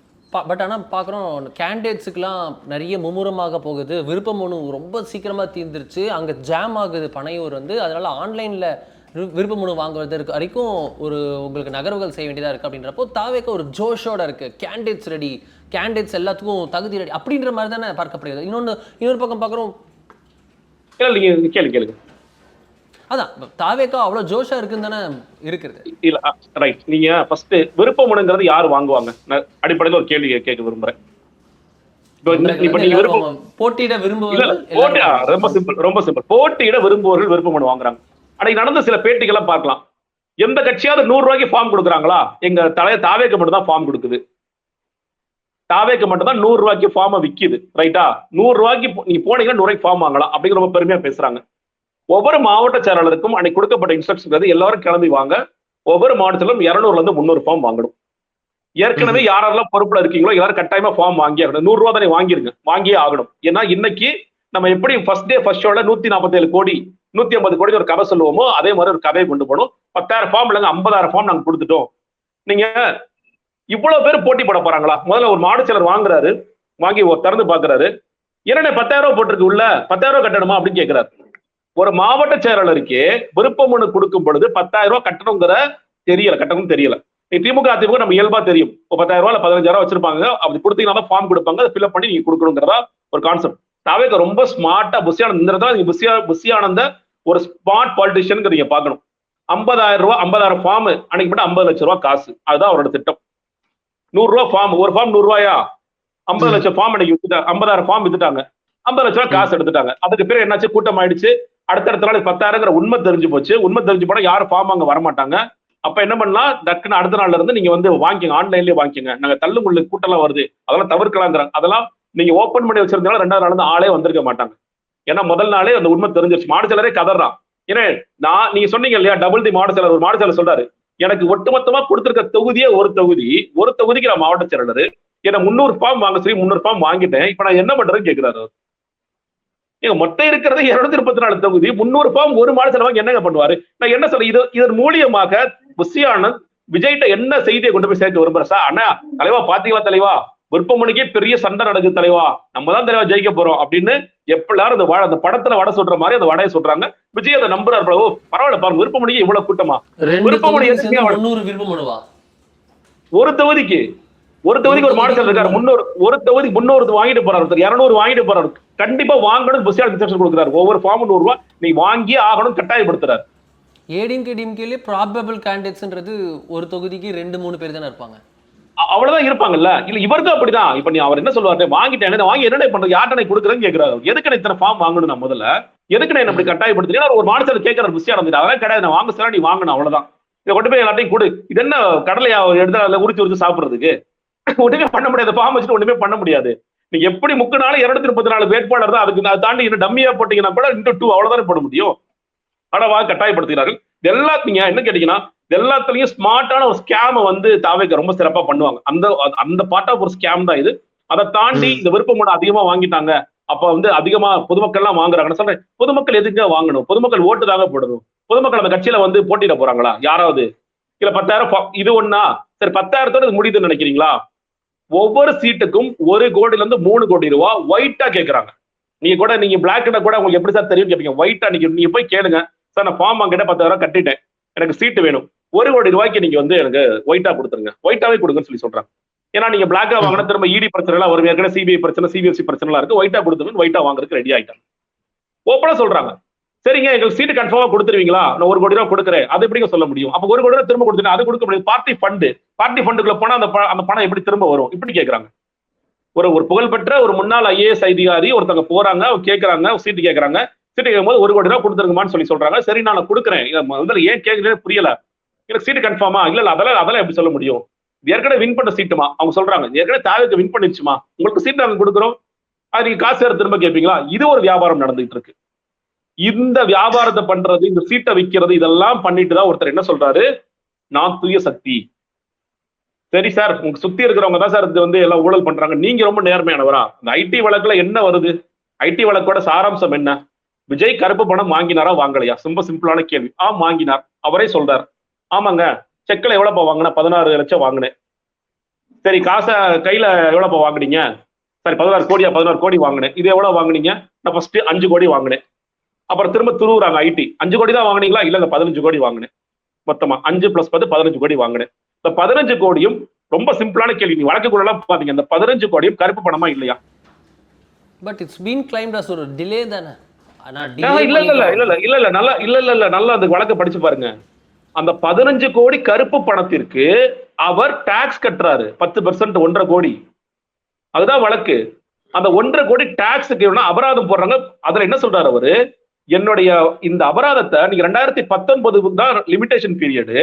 பட் ஆனால் பார்க்குறோம் கேண்டிடேட்ஸுக்கெல்லாம் நிறைய மும்முரமாக போகுது. விருப்ப மனு ரொம்ப சீக்கிரமாக தீர்ந்துருச்சு, அங்கே ஜாம் ஆகுது பனையூர் வந்து. அதனால ஆன்லைனில் விருப்ப மனு வாங்குறது வரைக்கும் உங்களுக்கு நகர்வுகள் செய்ய வேண்டியதாக இருக்குது. அப்படின்றப்போ தாவேக்க ஒரு ஜோஷோட இருக்குது, கேண்டிடேட்ஸ் ரெடி, கேண்டிடேட்ஸ் எல்லாத்துக்கும் தகுதி ரெடி அப்படின்ற மாதிரி தானே பார்க்கப்படுகிறது. இன்னொரு பக்கம் பார்க்குறோம், கேளுங்க அதான் தாவேக்கா அவ்வளவு ஜோஷா இருக்குன்னு தானே இருக்கிறது. இல்ல ரைட், நீங்க ஃபர்ஸ்ட் விருப்ப மனுங்கிறது யாரு வாங்குவாங்க அடிப்படையில் ஒரு கேள்வி கேட்க விரும்புறேன். போட்டியிட விரும்புவர்கள் ரொம்ப சிம்பிள் போட்டியிட விரும்புவர்கள் விருப்ப மனு வாங்குறாங்க. அன்னைக்கு நடந்த சில பேட்டிகளை பார்க்கலாம். எந்த கட்சியாவது 100 ரூபாய்க்கு ஃபார்ம் கொடுக்குறாங்களா? எங்க தாவேக்க மட்டும் தான் ஃபார்ம் கொடுக்குது. தாவேக்க மட்டும் தான் 100 ரூபாய்க்கு ஃபார்மை விக்குது. ரைட்டா? 100 ரூபாய்க்கு நீங்க போனீங்கன்னா 100 ரூபாய்க்கு ஃபார்ம் வாங்கலாம் அப்படிங்கிற ரொம்ப பெருமையா பேசுறாங்க. ஒவ்வொரு மாவட்ட செயலாளருக்கும் அன்னைக்கு கொடுக்கப்பட்ட இன்ஸ்ட்ரக்ஷன் எல்லாரும் கிளம்பி வாங்க, ஒவ்வொரு மாவட்டத்திலும் 200ல இருந்து 300 ஃபார்ம் வாங்கணும். ஏற்கனவே யாரெல்லாம் பொறுப்புல இருக்கீங்களோ எல்லாரும் கட்டாயமா ஃபார்ம் வாங்கி ஆகணும். 100 ரூபா தானே வாங்கிருங்க, வாங்கியே ஆகணும். ஏன்னா இன்னைக்கு நம்ம எப்படி ஃபர்ஸ்ட் டே ஃபர்ஸ்ட் ஷோல 147 கோடி 150 கோடி ஒரு கதை சொல்லுவோமோ அதே மாதிரி ஒரு கதையை கொண்டு போகணும். 10,000 ஃபார்ம் இல்லைங்க 50,000 ஃபார்ம் நாங்க கொடுத்துட்டோம். நீங்க இவ்வளவு பேர் போட்டி போட போறாங்களா? முதல்ல ஒரு மாடு சிலர் வாங்குறாரு, வாங்கி திறந்து பாக்குறாரு, என்னென்ன 10,000 ரூபாய் போட்டிருக்கு உள்ள, 10,000 ரூபாய் கட்டணுமா அப்படின்னு கேட்கிறாரு. ஒரு மாவட்ட செயலாளருக்கு விருப்ப மனு கொடுக்கும் பொழுது 10,000 ரூபாய் கட்டணுங்கிற கட்டணும் தெரியல. திமுக அதிமுக நம்ம இயல்பா தெரியும், 10,000 ரூபாய் 15,000 வச்சிருப்பாங்க, அப்படி கொடுத்தீங்கன்னா ஃபார்ம் கொடுப்பாங்க, அதை ஃபில்அப் பண்ணி நீங்க கொடுக்கணுங்கிறதா ஒரு கான்செப்ட். தாவேக ரொம்ப ஸ்மார்ட்டா புஷியானந்த ஒரு ஸ்மார்ட் பாலிட்டிஷியன் நீங்க பாக்கணும். 50,000 ரூபாய் 50,000 ஃபார்ம் அன்னைக்கு மட்டும் 50 லட்சம் ரூபாய் காசு, அதுதான் அவரோட திட்டம். 100 ரூபாய் ஃபார்ம், ஒரு ஃபார்ம் 100 ரூபாயா? 50 லட்சம் ஃபார்ம் அன்னைக்கு 50,000 ஃபார்ம் வித்துட்டாங்க, 50 லட்சம் ரூபாய் காசு எடுத்துட்டாங்க. அதுக்கு பேர் என்னாச்சு, கூட்டம் ஆயிடுச்சு. அடுத்தடுத்த நாள் 10,000 உண்மை தெரிஞ்சு போச்சு. உண்மை தெரிஞ்சு போனா யாரும் ஃபார்ம் அங்க வரமாட்டாங்க. அப்ப என்ன பண்ணலாம், டக்குன்னு அடுத்த நாள்ல இருந்து நீங்க வந்து வாங்கிங்க, ஆன்லைன்லயே வாங்கிங்க, நாங்க தள்ளுமுள்ளு கூட்டம்லாம் வருது அதெல்லாம் தவிர்க்கலாங்கிறாங்க. அதெல்லாம் நீங்க ஓப்பன் பண்ணி வச்சிருந்தாலும் 2வது நாள் இருந்து ஆளே வந்திருக்க மாட்டாங்க. ஏன்னா முதல் நாளே அந்த உண்மை தெரிஞ்சிருச்சு. மாடு செயலரே கதறான். ஏன்னா நீங்க சொன்னீங்க இல்லையா, டபுள் தி மாடு செயலர். ஒரு மாடு செயலர் சொல்றாரு, எனக்கு ஒட்டுமொத்தமா கொடுத்திருக்க தொகுதியே ஒரு தொகுதிக்கு நான் மாவட்ட செயலர், ஏன்னா 300 ஃபார்ம் வாங்க சொல்லி 300 ஃபார்ம் வாங்கிட்டேன், இப்ப நான் என்ன பண்றேன்னு கேட்கிறாரு. ஏங்க மொத்தம் இருக்கிறது 224 தொகுதி, 300 ஃபார்ம் ஒரு மாடு செயலர் வாங்கி என்னங்க பண்ணுவாரு? நான் என்ன சொல்றேன், இதன் மூலியமாக புஷியானந்த் விஜய்கிட்ட என்ன செய்தியை கொண்டு போய் சேர்க்க விரும்புறேன் சார்? அண்ணா தலைவா பாத்தீங்களா தலைவா, விருப்பமனுக்கே பெரிய சண்டை நடக்குது தலைவா, நம்ம தான் தலைவா ஜெயிக்க போறோம் அப்படின்னு எப்படியாரும் அந்த படத்துல வடை சொல்ற மாதிரி அந்த வடையை சொல்றாங்க. விஜய் அதை நம்புறாரு. ஓ பரவாயில்ல பாருங்க, விருப்பமனுக்கு இவ்வளவு கூட்டமா? விருப்பமனுவா ஒரு தொகுதிக்கு ஒரு மாநிலம் இருக்காரு, 300 வாங்கிட்டு போறாரு, 200 வாங்கிட்டு போறாரு. கண்டிப்பா வாங்கணும் புஷியானந்த் இன்ஸ்ட்ரக்ஷன் கொடுக்குறாரு. ஒவ்வொரு ஃபார்ம் 100 ரூபாய் நீ வாங்கியே ஆகணும் கட்டாயப்படுத்துறாரு. ஏடிஎம்கே டிஎம்கேல ப்ராபபிள் கேண்டிடேட்ஸ்ன்றது ஒரு தொகுதிக்கு 2-3 பேர் தானே இருப்பாங்க, அவ்வளவுதான் இருப்பாங்கல்ல. இல்ல இவருக்கு அப்படிதான். இப்ப நீ அவர் என்ன சொல்லுவாரு, வாங்கிட்டேன் வாங்கி என்ன பண்றது, யார்ட்ட கொடுக்குறேன்னு கேட்கிறாரு. எதுக்கு இத்தனை ஃபார்ம் வாங்கணும்? நான் முதல்ல எதுக்கு நான் அப்படி கட்டாயப்படுத்துறேன்? ஒரு மாநிலத்தில் கேட்கிறாரு புஷியானந்த். அதெல்லாம் கிடையாது, நான் வாங்க சார் நீ வாங்கணும் அவ்வளவுதான். இதை கொண்டு போய் எல்லாத்தையும் கொடு. இது என்ன கடலையா எடுத்து உரிச்சு சாப்பிடுறதுக்கு? ஒண்ணுமே பண்ண முடியாது. ஃபார்ம் வச்சுட்டு ஒண்ணுமே பண்ண முடியாது. நீங்க எப்படி 234 வேட்பாளர் தான், அதுக்கு தாண்டி இன்னும் டம்மியா போட்டீங்கன்னா கூட இன்னும் 2 அவ்வளவுதானே போட முடியும். ஆனா கட்டாயப்படுத்துகிறார்கள். நீங்க என்ன கேட்டீங்கன்னா, எல்லாத்துலயும் ஸ்மார்ட்டான ஒரு ஸ்கேம வந்து தாவேக ரொம்ப சிறப்பா பண்ணுவாங்க. அந்த பார்ட் ஆஃப் ஒரு ஸ்கேம் தான் இது. அதை தாண்டி இந்த விருப்பம் அதிகமா வாங்கிட்டாங்க, அப்ப வந்து அதிகமா பொதுமக்கள் எல்லாம் வாங்குறாங்கன்னு சொல்றேன். பொதுமக்கள் எதுக்கு வாங்கணும்? பொதுமக்கள் ஓட்டு தாங்க போடணும். பொதுமக்கள் அந்த கட்சியில வந்து போட்டியிட போறாங்களா? யாராவது இல்ல 10,000 இது ஒண்ணா? சரி 10,000 இது முடியுதுன்னு நினைக்கிறீங்களா? ஒவ்வொரு சீட்டுக்கும் 1 கோடியில இருந்து 3 கோடி ரூபாய் ஒயிட்டா கேட்கறாங்க. நீங்க பிளாக்ல கூட உங்களுக்கு எப்படி சார் தெரியும் கேட்பீங்க. ஒயிட்டா நீங்க போய் கேளுங்க. சார் நான் ஃபார்ம் வாங்கிட்ட 10,000 கட்டிட்டேன், எனக்கு சீட்டு வேணும், 1 கோடி ரூபாய்க்கு நீங்க வந்து எனக்கு ஒயிட்டா கொடுத்துருங்க, ஒயிட்டாவே கொடுங்கன்னு சொல்லி சொல்றாங்க. ஏன்னா நீங்க பிளாக்கா வாங்கினா திரும்ப இடி பிரச்சனை எல்லாம் வரும், ஏற்கனவே சிபிஐ பிரச்சனை, சிபிஎஸ்சி பிரச்சனை எல்லாம் இருக்கு, ஒயிட்டா கொடுத்துருங்க, ஒயிட்டா வாங்குறதுக்கு ரெடி ஆயிட்டாங்க. ஓப்பனா சொல்றாங்க. சரிங்க எங்களுக்கு சீட்டு கன்ஃபார்மா கொடுத்துருவீங்களா, நான் 1 கோடி ரூபாய் கொடுக்குறேன், அது எப்படிங்க சொல்ல முடியும்? அப்ப 1 கோடி ரூபாய் திரும்ப கொடுத்துட்டு அது கொடுக்க முடியாது. பார்ட்டி ஃபண்டுக்குள்ள போனா அந்த பணம் எப்படி திரும்ப வரும் இப்படி கேட்கறாங்க. ஒரு புகழ்பெற்ற ஒரு முன்னாள் ஐஏஎஸ் அதிகாரி ஒருத்தவங்க போறாங்க, கேட்கறாங்க, சீட்டு கேட்கறாங்க. சீட்டு கேட்கும்போது 1 கோடி ரூபாய் கொடுத்துருங்கன்னு சொல்லி சொல்றாங்க. சரி நான் கொடுக்குறேன், முதல்ல ஏன் கேட்கறேன்னு புரியல, எனக்கு சீட்டு கன்ஃபார்மா? இல்ல அதெல்லாம் எப்படி சொல்ல முடியும், ஏற்கனவே வின் பண்ண சீட்டுமா? அவங்க சொல்றாங்க ஏற்கனவே தாவேக்கு வின் பண்ணிடுச்சுமா, உங்களுக்கு சீட்டு நாங்க கொடுக்குறோம், அது நீங்க காசு வேற திரும்ப கேட்பீங்களா? இது ஒரு வியாபாரம் நடந்துட்டு இருக்கு. இந்த வியாபாரத்தை பண்றது, இந்த சீட்டை விற்கிறது, இதெல்லாம் பண்ணிட்டு தான் ஒருத்தர் என்ன சொல்றாரு, நான் தூய சக்தி. சரி சார், உங்களுக்கு சுத்தி இருக்கிறவங்க தான் சார் இது வந்து எல்லாம் ஊழல் பண்றாங்க, நீங்க ரொம்ப நேர்மையானவரா? இந்த ஐடி வழக்குல என்ன வருது? ஐடி வழக்கோட சாராம்சம் என்ன? விஜய் கருப்பு பணம் வாங்கினாரா வாங்கலையா? ரொம்ப சிம்பிளான கேள்வி. வாங்கினார், அவரே சொல்றார். ஆமாங்க, செக்ல எவ்வளவு வாங்கினா? 16 லட்சம் வாங்கினேன். சரி காசை கையில எவ்வளவு வாங்குனீங்க? சரி 16 கோடி வாங்கினேன். இது எவ்வளவு வாங்குனீங்க? நான் ஃபர்ஸ்ட் 5 கோடி வாங்கினேன். அப்புறம் திரும்ப துருவுறாங்க ஐடி, 5 கோடி தான் வாங்கினீங்களா? இல்லங்க 15 கோடி வாங்கினேன். மொத்தமா 5 + 10 15 கோடி வாங்கினேன். இந்த 15 கோடியும் ரொம்ப சிம்பிளான கேள்வி, நீங்க வழக்குக்குள்ள எல்லாம் பாத்தீங்க, இந்த 15 கோடியும் கருப்பு பணமா இல்லையா? But it's been claimed as ஒரு டிலே தானே. இல்ல நல்லா அந்த வழக்கை படிச்சு பாருங்க. அந்த 15 கோடி கருப்பு பணத்திற்கு அவர் டாக்ஸ் கட்டுறாரு 10%, 1.5 கோடி. அதுதான் வழக்கு. அந்த 1.5 கோடி டாக்ஸுக்கு அபராதம் போடுறாங்க. அதுல என்ன சொல்றாரு அவரு, என்னுடைய இந்த அபராதத்தை நீங்க 2019 தான் லிமிடேஷன் பீரியடு,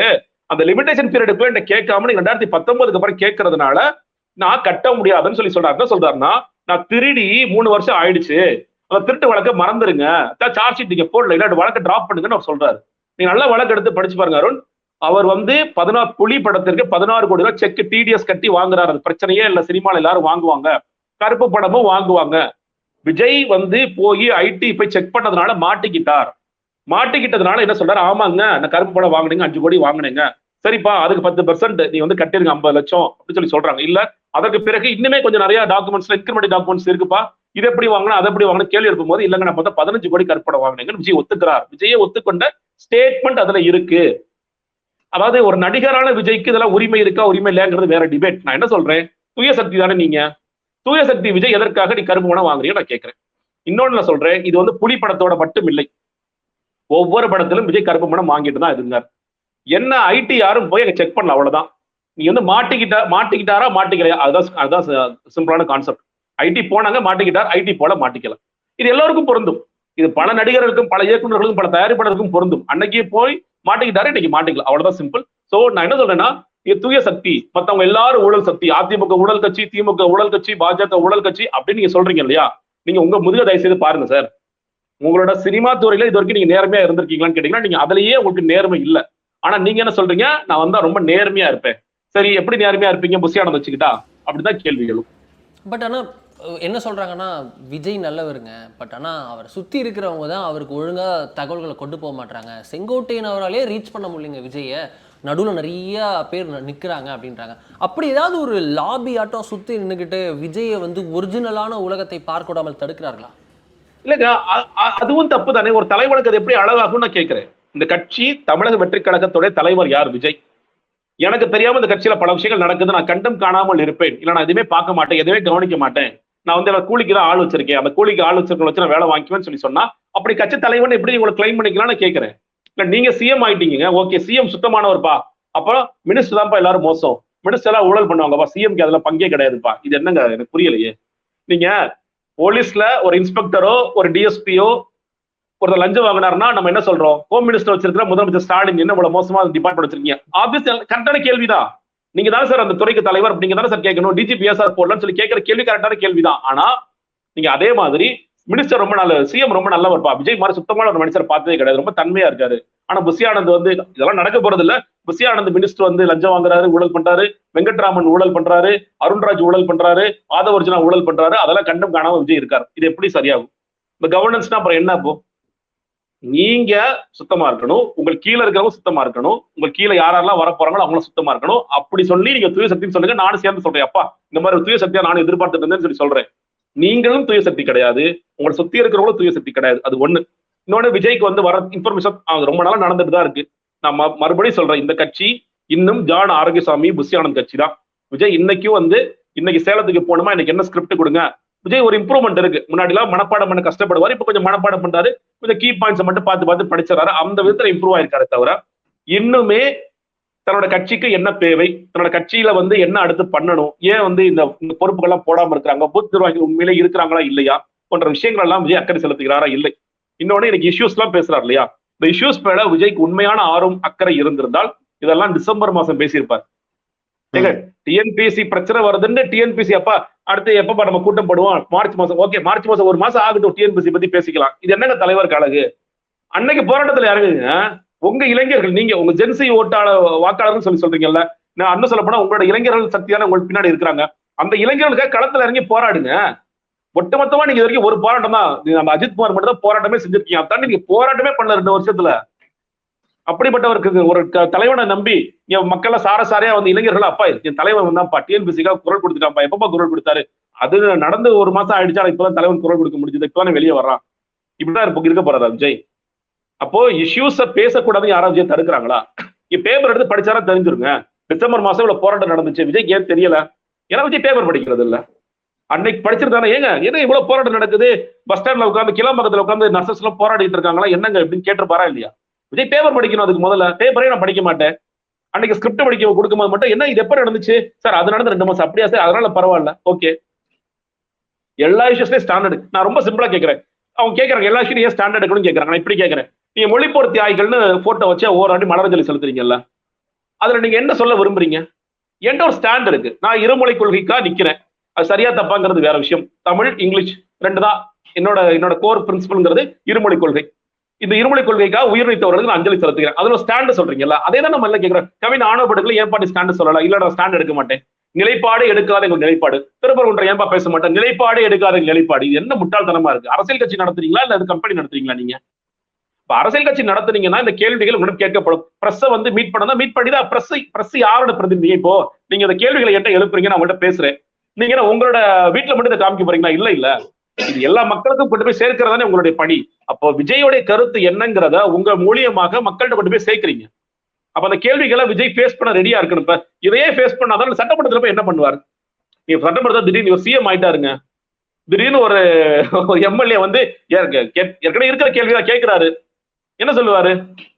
அந்த லிமிடேஷன் பீரியடுக்குள்ள என்ன கேட்காம நீங்க 2019க்கு அப்புறம் கேட்கறதுனால நான் கட்ட முடியாதுன்னு சொல்லி சொல்றாரு. என்ன சொல்றாருன்னா, நான் திருடி 3 வருஷம் ஆயிடுச்சு, அந்த திருட்டு வழக்கை மறந்துருங்க, சார்ஜ் ஷீட் நீங்க போடல, இல்ல வழக்கை டிராப் பண்ணுங்கன்னு அவர் சொல்றாரு. நீங்க நல்ல வழக்கு எடுத்து படிச்சு பாருங்க அருண். அவர் வந்து 16 புலி படத்திற்கு 16 கோடி ரூபாய் செக் டிடிஎஸ் கட்டி வாங்குறாரு. அது பிரச்சனையே இல்ல, சினிமால எல்லாரும் வாங்குவாங்க, கருப்பு படமும் வாங்குவாங்க. விஜய் வந்து போய் ஐடி போய் செக் பண்ணதுனால மாட்டிக்கிட்டதுனால என்ன சொல்றாரு, ஆமாங்க நான் கருப்பு படம் வாங்கினீங்க, 5 கோடி வாங்கினீங்க, சரிப்பா அதுக்கு 10% நீ வந்து கட்டிருங்க 50 லட்சம் அப்படின்னு சொல்லி சொல்றாங்க. இல்ல அதற்கு பிறகு இன்னுமே கொஞ்சம் நிறைய டாக்குமெண்ட்ஸ்ல இன்கிரிமெண்ட் டாக்குமெண்ட்ஸ் இருக்குப்பா, இது எப்படி வாங்கினா அதை எப்படி வாங்கினா கேள்வி எழுப்பும் போது, இல்லங்க நான் பார்த்தா 15 கோடி கருப்பு படம் வாங்கினீங்கன்னு விஜய் ஒத்துக்கிறார். விஜயை ஒத்துக்கொண்ட ஸ்டேட்மெண்ட் அதுல இருக்கு. அதாவது ஒரு நடிகரான விஜய்க்கு இதெல்லாம் உரிமை இருக்கா உரிமை இல்லைங்கிறது வேற டிபேட். நான் என்ன சொல்றேன், தூய சக்தி தானே நீங்க, தூய சக்தி விஜய் எதற்காக நீ கருப்பு பணம் வாங்குறீங்க நான் கேட்கிறேன். இன்னொன்னு நான் சொல்றேன், இது வந்து புலி படத்தோட மட்டும் இல்லை, ஒவ்வொரு படத்திலும் விஜய் கருப்பு பணம் வாங்கிட்டு தான் இருந்தார். என்ன ஐடி யாரும் போய் செக் பண்ணல, அவ்வளவுதான். நீ வந்து மாட்டிக்கிட்டாரா மாட்டிக்கலையா, அதுதான் சிம்பிளான கான்செப்ட். ஐடி போனாங்க மாட்டிக்கிட்டார், ஐடி போல மாட்டிக்கல. இது எல்லாருக்கும் பொருந்தும். இது பல நடிகர்களுக்கும் பல இயக்குநர்களுக்கும் பல தயாரிப்பாளருக்கும் பொருந்தும். அன்னைக்கு போய் மாட்டிக்கிட்டாரு, இன்னைக்கு மாட்டிக்கல, அவ்வளவுதான் சிம்பிள். சோ நான் என்ன சொல்றேன்னா, இது தூய சக்தி, மத்தவங்க எல்லாரும் ஊழல் சக்தி, அதிமுக ஊழல் கட்சி, திமுக ஊழல் கட்சி, பாஜக ஊழல் கட்சி அப்படின்னு நீங்க சொல்றீங்க இல்லையா, நீங்க உங்க முதுக தயவு செய்து பாருங்க சார். உங்களோட சினிமா துறையில இது வரைக்கும் நீங்க நேர்மையா இருந்திருக்கீங்களான்னு கேட்டீங்கன்னா நீங்க அதுலயே உங்களுக்கு நேர்மை இல்லை. ஆனா நீங்க என்ன சொல்றீங்க, நான் வந்தா ரொம்ப நேர்மையா இருப்பேன். சரி எப்படி நேர்மையா இருப்பீங்க, புஷியானந்த் வச்சுக்கிட்டா? அப்படிதான் கேள்விகளும். பட் ஆனா என்ன சொல்றாங்கன்னா, விஜய் நல்லவருங்க, பட் ஆனா அவர் சுத்தி இருக்கிறவங்க தான் அவருக்கு ஒழுங்கா தகவல்களை கொண்டு போக மாட்டாங்க. செங்கோட்டையன் அவராலே ரீச் பண்ண முடியலைங்க விஜயை, நடுவில் நிறைய பேர் நிற்கிறாங்க அப்படின்றாங்க. அப்படி ஏதாவது ஒரு லாபி ஆட்டம் சுற்றி நின்றுக்கிட்டு விஜயை வந்து ஒரிஜினலான உலகத்தை பார்க்க விடாமல் தடுக்கிறார்களா? இல்லைங்க, அதுவும் தப்பு தானே. ஒரு தலைவனுக்கு அது எப்படி அழகாகும் நான் கேட்கிறேன். இந்த கட்சி தமிழக வெற்றி கழகத்துடைய தலைவர் யார்? விஜய். எனக்கு தெரியாம இந்த கட்சியில பல விஷயங்கள் நடக்குது, நான் கண்டும் காணாமல் இருப்பேன், இல்ல நான் எதுவுமே பார்க்க மாட்டேன், எதுவுமே கவனிக்க மாட்டேன், நான் வந்து கூலிக்கு தான் ஆள் வச்சிருக்கேன், அந்த கூலிக்கு ஆள் வச்சிருக்க வச்சு நான் வேலை வாங்கிக்குவேன்னு சொல்லி சொன்னா, அப்படி கட்சி தலைவன் எப்படி உங்களை கிளைம் பண்ணிக்கலாம்னு கேட்கிறேன். இல்ல நீங்க சிஎம் ஆயிட்டீங்க, ஓகே சிஎம் சுத்தமானவர்ப்பா, அப்புறம் மினிஸ்டர் தான்ப்பா எல்லாரும் மோசம், மினிஸ்டர் எல்லாம் ஊழல் பண்ணுவாங்கப்பா, சிஎம்க்கு அதுல பங்கே கிடையாதுப்பா. இது என்னங்க எனக்கு புரியலையே. நீங்க போலீஸ்ல ஒரு இன்ஸ்பெக்டரோ ஒரு டிஎஸ்பியோ ஒரு லஞ்சம் வாங்கினார்னா நம்ம என்ன சொல்றோம், ஹோம் மினிஸ்டர் வச்சிருக்கிற முதலமைச்சர் ஸ்டாலின் என்ன இவ்வளவு மோசமா டிபார்ட்மெண்ட் வச்சிருக்கீங்க? ஆப்வியஸ் கரெக்டான கேள்விதான். நீங்க தானே சார் அந்த துறைக்கு தலைவர், நீங்க தானே சார் கேட்கணும், டிஜிபி சார் போடலாம்னு சொல்லி கேட்கிற கேள்வி கரெக்டான கேள்விதான். ஆனா நீங்க அதே மாதிரி மினிஸ்டர் ரொம்ப நல்ல, சிஎம் ரொம்ப நல்லவர்ப்பா, விஜய் மாதிரி சுத்தமான ஒரு மனுஷர் பார்த்ததே கிடையாது, ரொம்ப தன்மையா இருக்காரு. ஆனா புஷி ஆனந்த் வந்து இதெல்லாம் நடக்க போறது இல்ல. புஷி ஆனந்த் மினிஸ்டர் வந்து லஞ்சம் வாங்குறாரு, ஊழல் பண்றாரு, வெங்கட்ராமன் ஊழல் பண்றாரு, அருண்ராஜ் ஊழல் பண்றாரு, ஆதவர்ஜுனா ஊழல் பண்றாரு, அதெல்லாம் கண்டும் காணாம விஜய் இருக்காரு. இது எப்படி சரியாகும்? இந்த கவர்னன்ஸ்னா அப்புறம் என்ன? அப்போ நீங்க சுத்தமா இருக்கணும், உங்கள் கீழே இருக்கிறவங்க சுத்தமா இருக்கணும், உங்கள் கீழே யாரெல்லாம் வர போறாங்களோ அவங்களும் சுத்தமா இருக்கணும். அப்படி சொல்லி நீங்க தூய சக்தின்னு சொல்லுங்க. நானும் சேர்ந்து சொல்றேன், அப்பா இந்த மாதிரி தூய சக்தியா நானும் எதிர்பார்த்துட்டு இருந்தேன்னு சொல்லி சொல்றேன். நீங்களும் தூய சக்தி கிடையாது, உங்களை சுத்தி இருக்கிறவங்களும் தூய சக்தி கிடையாது. அது ஒண்ணு. இன்னொன்னு, விஜய்க்கு வந்து வர இன்ஃபர்மேஷன் ரொம்ப நாளா நடந்துட்டு தான் இருக்கு. நான் மறுபடியும் சொல்றேன், இந்த கட்சி இன்னும் ஜான் ஆரோக்கியசாமி புஷியானந்த் கட்சி தான். விஜய் இன்னைக்கும் வந்து இன்னைக்கு சேலத்துக்கு போனோமா, இன்னைக்கு என்ன ஸ்கிரிப்ட் கொடுங்க. விஜய் ஒரு இம்ப்ரூவ்மெண்ட் இருக்கு. முன்னாடி எல்லாம் மனப்பாடம் பண்ண கஷ்டப்படுவார், இப்ப கொஞ்சம் மனப்பாடம் பண்றாரு, கொஞ்சம் கீ பாயிண்ட்ஸ் மட்டும் பார்த்து படிச்சாரு. அந்த விதத்துல இம்ப்ரூவ் ஆயிருக்காரு. தவிர இன்னுமே தன்னோட கட்சிக்கு என்ன தேவை, தன்னோட கட்சியில வந்து என்ன அடுத்து பண்ணணும், ஏன் வந்து இந்த பொறுப்புகள்லாம் போடாம இருக்கிறாங்க, பூத் நிர்வாகிகள் உண்மையிலே இருக்கிறாங்களா இல்லையா போன்ற விஷயங்கள் எல்லாம் விஜய் அக்கறை செலுத்துகிறாரா இல்லை. இன்னொன்னு, எனக்கு இஷ்யூஸ் எல்லாம் பேசுறாரு இல்லையா, இந்த இஷ்யூஸ் மேல விஜய்க்கு உண்மையான ஆர்வம் அக்கறை இருந்திருந்தால் இதெல்லாம் டிசம்பர் மாசம் பேசியிருப்பார். டிஎன்பிஎஸ்சி பிரச்சனை வருதுன்னு டிஎன்பிஎஸ்சி அப்பா அடுத்து எப்பப்பா நம்ம கூட்டம் போடுவோம், மார்ச் மாசம். ஓகே, மார்ச் மாசம் ஒரு மாசம் ஆகட்டும், டிஎன்பிஎஸ்சி பத்தி பேசிக்கலாம். இது என்னங்க தலைவர் கழகு? அன்னைக்கு போராட்டத்துல இறங்குங்க உங்க இளைஞர்கள், நீங்க உங்க ஜென்சி வாக்காளர்னு சொல்றீங்கல்ல. நான் அண்ணன் சொல்ல போனா உங்களோட இளைஞர்கள் சக்தியான உங்களுக்கு பின்னாடி இருக்கிறாங்க. அந்த இளைஞர்களுக்கு களத்துல இறங்கி போராடுங்க. ஒட்டுமொத்தமா நீங்க இது வரைக்கும் ஒரு போராட்டம் தான், நம்ம அஜித் குமார் மட்டும் தான் போராட்டமே செஞ்சிருக்கீங்க. அதான் நீங்க போராட்டமே பண்ணல 2 வருஷத்துல. அப்படிப்பட்டவருக்கு ஒரு தலைவனை நம்பி என் மக்கள் சாரையா வந்து இளைஞர்கள், அப்பா என் தலைவன் வந்தாப்பா டிஎன்பிசிக்காக குரல் கொடுத்துட்டாப்பா, எப்பப்பா குரல் கொடுத்தாரு, அது நடந்து ஒரு மாசம் ஆயிடுச்சா, இப்பதான் தலைவன் குரல் கொடுக்க முடிஞ்சது, இப்பதானே வெளியே வர்றான். இப்படிதான் இருக்க போறாரா விஜய்? அப்போ இஷ்யூஸ பேசக்கூடாதுன்னு யாராவது விஜய் தடுக்கிறாங்களா? பேப்பர் எடுத்து படிச்சாரா தெரிஞ்சிருங்க. டிசம்பர் மாசம் இவ்வளவு போராட்டம் நடந்துச்சு, விஜய் ஏன் தெரியல? ஏன்னா விஜய் பேப்பர் படிக்கிறது இல்ல. அன்னைக்கு படிச்சிருந்தானே, ஏங்க என்ன இவ்வளவு போராட்டம் நடக்குது, பஸ் ஸ்டாண்ட்ல உட்காந்து கிளம்பக்கத்துல உட்காந்து நர்சஸ் எல்லாம் போராடிட்டு இருக்காங்களா, என்னங்க அப்படின்னு கேட்டுப்பாரா இல்லையா? விஜய் பேப்பர் படிக்கணும். அதுக்கு முதல்ல பேப்பரே நான் படிக்க மாட்டேன். அன்னைக்கு ஸ்கிரிப்ட் படிக்க கொடுக்கும்போது மட்டும் என்ன இது எப்ப நடந்துச்சு சார், அது நடந்து 2 மாசம், அப்படியா சார், அதனால பரவாயில்ல, ஓகே. எல்லா இஷ்யூஸ்லயும் ஸ்டாண்டர்டு. நான் ரொம்ப சிம்பிளா கேட்கிறேன். அவங்க கேட்கறாங்க எல்லா இஷ்யூ ஏன் ஸ்டாண்டர்ட் எடுக்கணும்னு கேட்கறாங்க. நான் இப்படி கேட்கறேன், நீங்க மொழிப்போர் தியாகிகள்னு போட்டோ வச்சு ஓராண்டி மலரஞ்சலி செலுத்துறீங்கல்ல, அதுல நீங்க என்ன சொல்ல விரும்புறீங்க? என்கிட்ட ஒரு ஸ்டாண்ட் இருக்கு, நான் இருமொழி கொள்கைக்கா நிக்கிறேன். அது சரியா தப்பாங்கிறது வேற விஷயம். தமிழ் இங்கிலீஷ் 2 தான் என்னோட கோர் பிரின்சிபல்ங்கிறது இருமொழி கொள்கை. இந்த இருமொழி கொள்கைக்காக உயிர் நீத்தவர்களுக்கு நான் அஞ்சலி செலுத்துகிறேன். அதுல ஸ்டாண்ட் சொல்றீங்கல்ல, அதே தான் நம்ம எல்லாம் கேட்கிறோம். கவின் ஆணவப்படுகளை ஏன் பாட்டி ஸ்டாண்ட் சொல்லலாம்? இல்ல நான் ஸ்டாண்ட் எடுக்க மாட்டேன், நிலைப்பாடு எடுக்காத எங்க நிலைப்பாடு. திருப்பரங்குன்றம் ஏன்பா பேச மாட்டேன், நிலைப்பாடு எடுக்காத நிலைப்பாடு. இது என்ன முட்டாள்தனமா இருக்கு? அரசியல் கட்சி நடத்துறீங்களா இல்ல அது கம்பெனி நடத்துறீங்களா? நீங்க இப்ப அரசியல் கட்சி நடத்துனீங்கன்னா இந்த கேள்விகள் உங்களிடம் கேட்கப்படும். பிரஸ் வந்து மீட் பண்ணிதான் பிரஸ் யாரோட பிரதிநிதி? இப்போ நீங்க இந்த கேள்விகளை என்கிட்ட எழுப்புறீங்க, நான் உங்கள்கிட்ட பேசுறேன். நீங்க உங்களோட வீட்டுல மட்டும் இதை காமிக்க போறீங்களா? இல்ல இது எல்லா மக்களுக்கும் கொண்டு போய் சேர்க்கிறதானே உங்களுடைய பணி. அப்போ விஜயோடைய கருத்து என்னங்கிறத உங்க மூலியமாக மக்கள்கிட்ட கொண்டு போய் சேர்க்கிறீங்க. அப்ப அந்த கேள்விகளை விஜய் ஃபேஸ் பண்ண ரெடியா இருக்கணும். இப்ப இதையே ஃபேஸ் பண்ணாதான் சட்டமன்றத்துல போய் என்ன பண்ணுவார்? நீங்க சட்டமன்றத்தில் திடீர்னு சிஎம் ஆயிட்டாருங்க, திடீர்னு ஒரு எம்எல்ஏ வந்து ஏற்கனவே இருக்கிற கேள்விதான் கேட்கிறாரு, என்ன சொல்லுவாரு?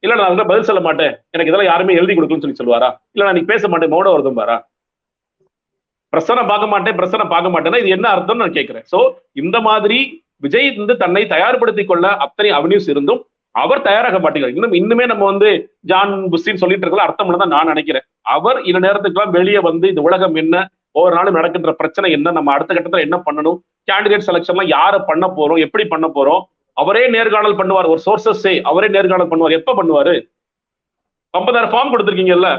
இல்ல நான் பதில் சொல்ல மாட்டேன், எனக்கு இதெல்லாம் யாருமே எழுதி கொடுக்கணும்னு சொல்லுவாரா? இல்ல நான் நீங்க பேச மாட்டேன், மௌன வருதும் பாரா? பிரச்சனை பார்க்க மாட்டேன்னா இது என்ன அர்த்தம் நான் கேட்கிறேன். சோ இந்த மாதிரி விஜய் வந்து தன்னை தயார்படுத்திக் கொள்ள அத்தனை அவென்யூஸ் இருந்தும் அவர் தயாராக மாட்டேங்கிறார். இன்னுமே நம்ம வந்து ஜான் புஷின்னு சொல்லிட்டு இருக்கலாம் அர்த்தம் தான் நான் நினைக்கிறேன். அவர் இந்த நேரத்துக்குலாம் வெளியே வந்து இந்த உலகம் என்ன, ஒவ்வொரு நாளும் நடக்கின்ற பிரச்சனை என்ன, நம்ம அடுத்த கட்டத்துல என்ன பண்ணணும், கேண்டிடேட் செலக்ஷன்லாம் யாரை பண்ண போறோம், எப்படி பண்ண போறோம், அவரே நேர்காணல் பண்ணுவார். ஒரு சோர்சஸே அவரே நேர்காணல் பண்ணுவார். எப்ப பண்ணுவாரு? 50,000 ஃபார்ம் கொடுத்துருக்கீங்கல்ல,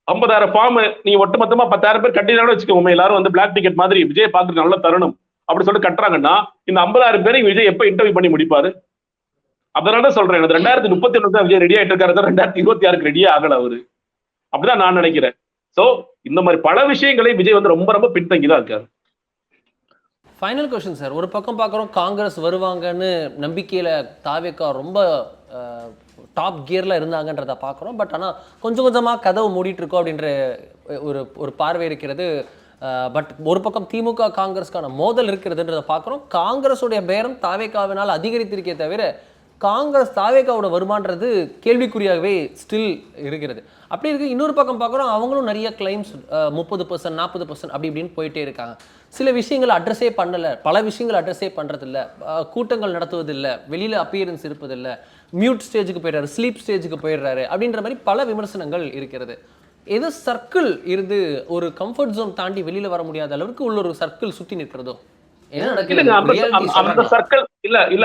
50,000 ஃபார்ம் நீங்க ஒட்டுமொத்தமா 10,000 பேர் கட்டினாலும் வச்சுக்கோங்க, எல்லாரும் வந்து பிளாக் டிக்கெட் மாதிரி விஜய் பாக்குறது நல்ல தருணம் அப்படி சொல்லி கட்டுறாங்கன்னா இந்த 50,000 பேரை விஜய் எப்ப இன்டர்வியூ பண்ணி முடிப்பாரு? அதனால சொல்றேன், 2031 தான் விஜய் ரெடி ஆயிட்டு இருக்காரு, 2026 ரெடியே ஆகல அவரு. அப்படிதான் நான் நினைக்கிறேன். சோ இந்த மாதிரி பல விஷயங்களை விஜய் வந்து ரொம்ப ரொம்ப பின்தங்கிதான் இருக்காரு. ஃபைனல் கொஸ்டின் சார், ஒரு பக்கம் பார்க்குறோம் காங்கிரஸ் வருவாங்கன்னு நம்பிக்கையில் தாவேக்கா ரொம்ப டாப் கியரில் இருந்தாங்கன்றதை பார்க்குறோம். பட் ஆனால் கொஞ்சம் கொஞ்சமாக கதவு மூடிட்டு இருக்கோம் அப்படின்ற ஒரு பார்வை இருக்கிறது. பட் ஒரு பக்கம் திமுக காங்கிரஸ்க்கான மோதல் இருக்கிறதுன்றதை பார்க்குறோம். காங்கிரஸுடைய பேரம் தாவேக்காவினால் அதிகரித்திருக்கே தவிர காங்கிரஸ் தாவேக்காவோட வருமானது கேள்விக்குறியாகவே ஸ்டில் இருக்கிறது. அப்படி இருக்கு. இன்னொரு பக்கம் பார்க்குறோம், அவங்களும் நிறைய கிளைம்ஸ் 30%, 40% அப்படி இப்படின்னு போயிட்டே இருக்காங்க. சில விஷயங்கள் அட்ரஸே பண்ணலை, பல விஷயங்கள் அட்ரஸே பண்ணுறதில்ல, கூட்டங்கள் நடத்துவதில்லை, வெளியில் அப்பியரன்ஸ் இருப்பதில்லை, மியூட் ஸ்டேஜுக்கு போயிடுறாரு, ஸ்லீப் ஸ்டேஜுக்கு போயிடுறாரு அப்படின்ற மாதிரி பல விமர்சனங்கள் இருக்கிறது. ஏதோ சர்க்கிள் இருந்து ஒரு கம்ஃபர்ட் ஜோன் தாண்டி வெளியில் வர முடியாத அளவுக்கு உள்ள ஒரு சர்க்கிள் சுற்றி நிற்கிறதோ?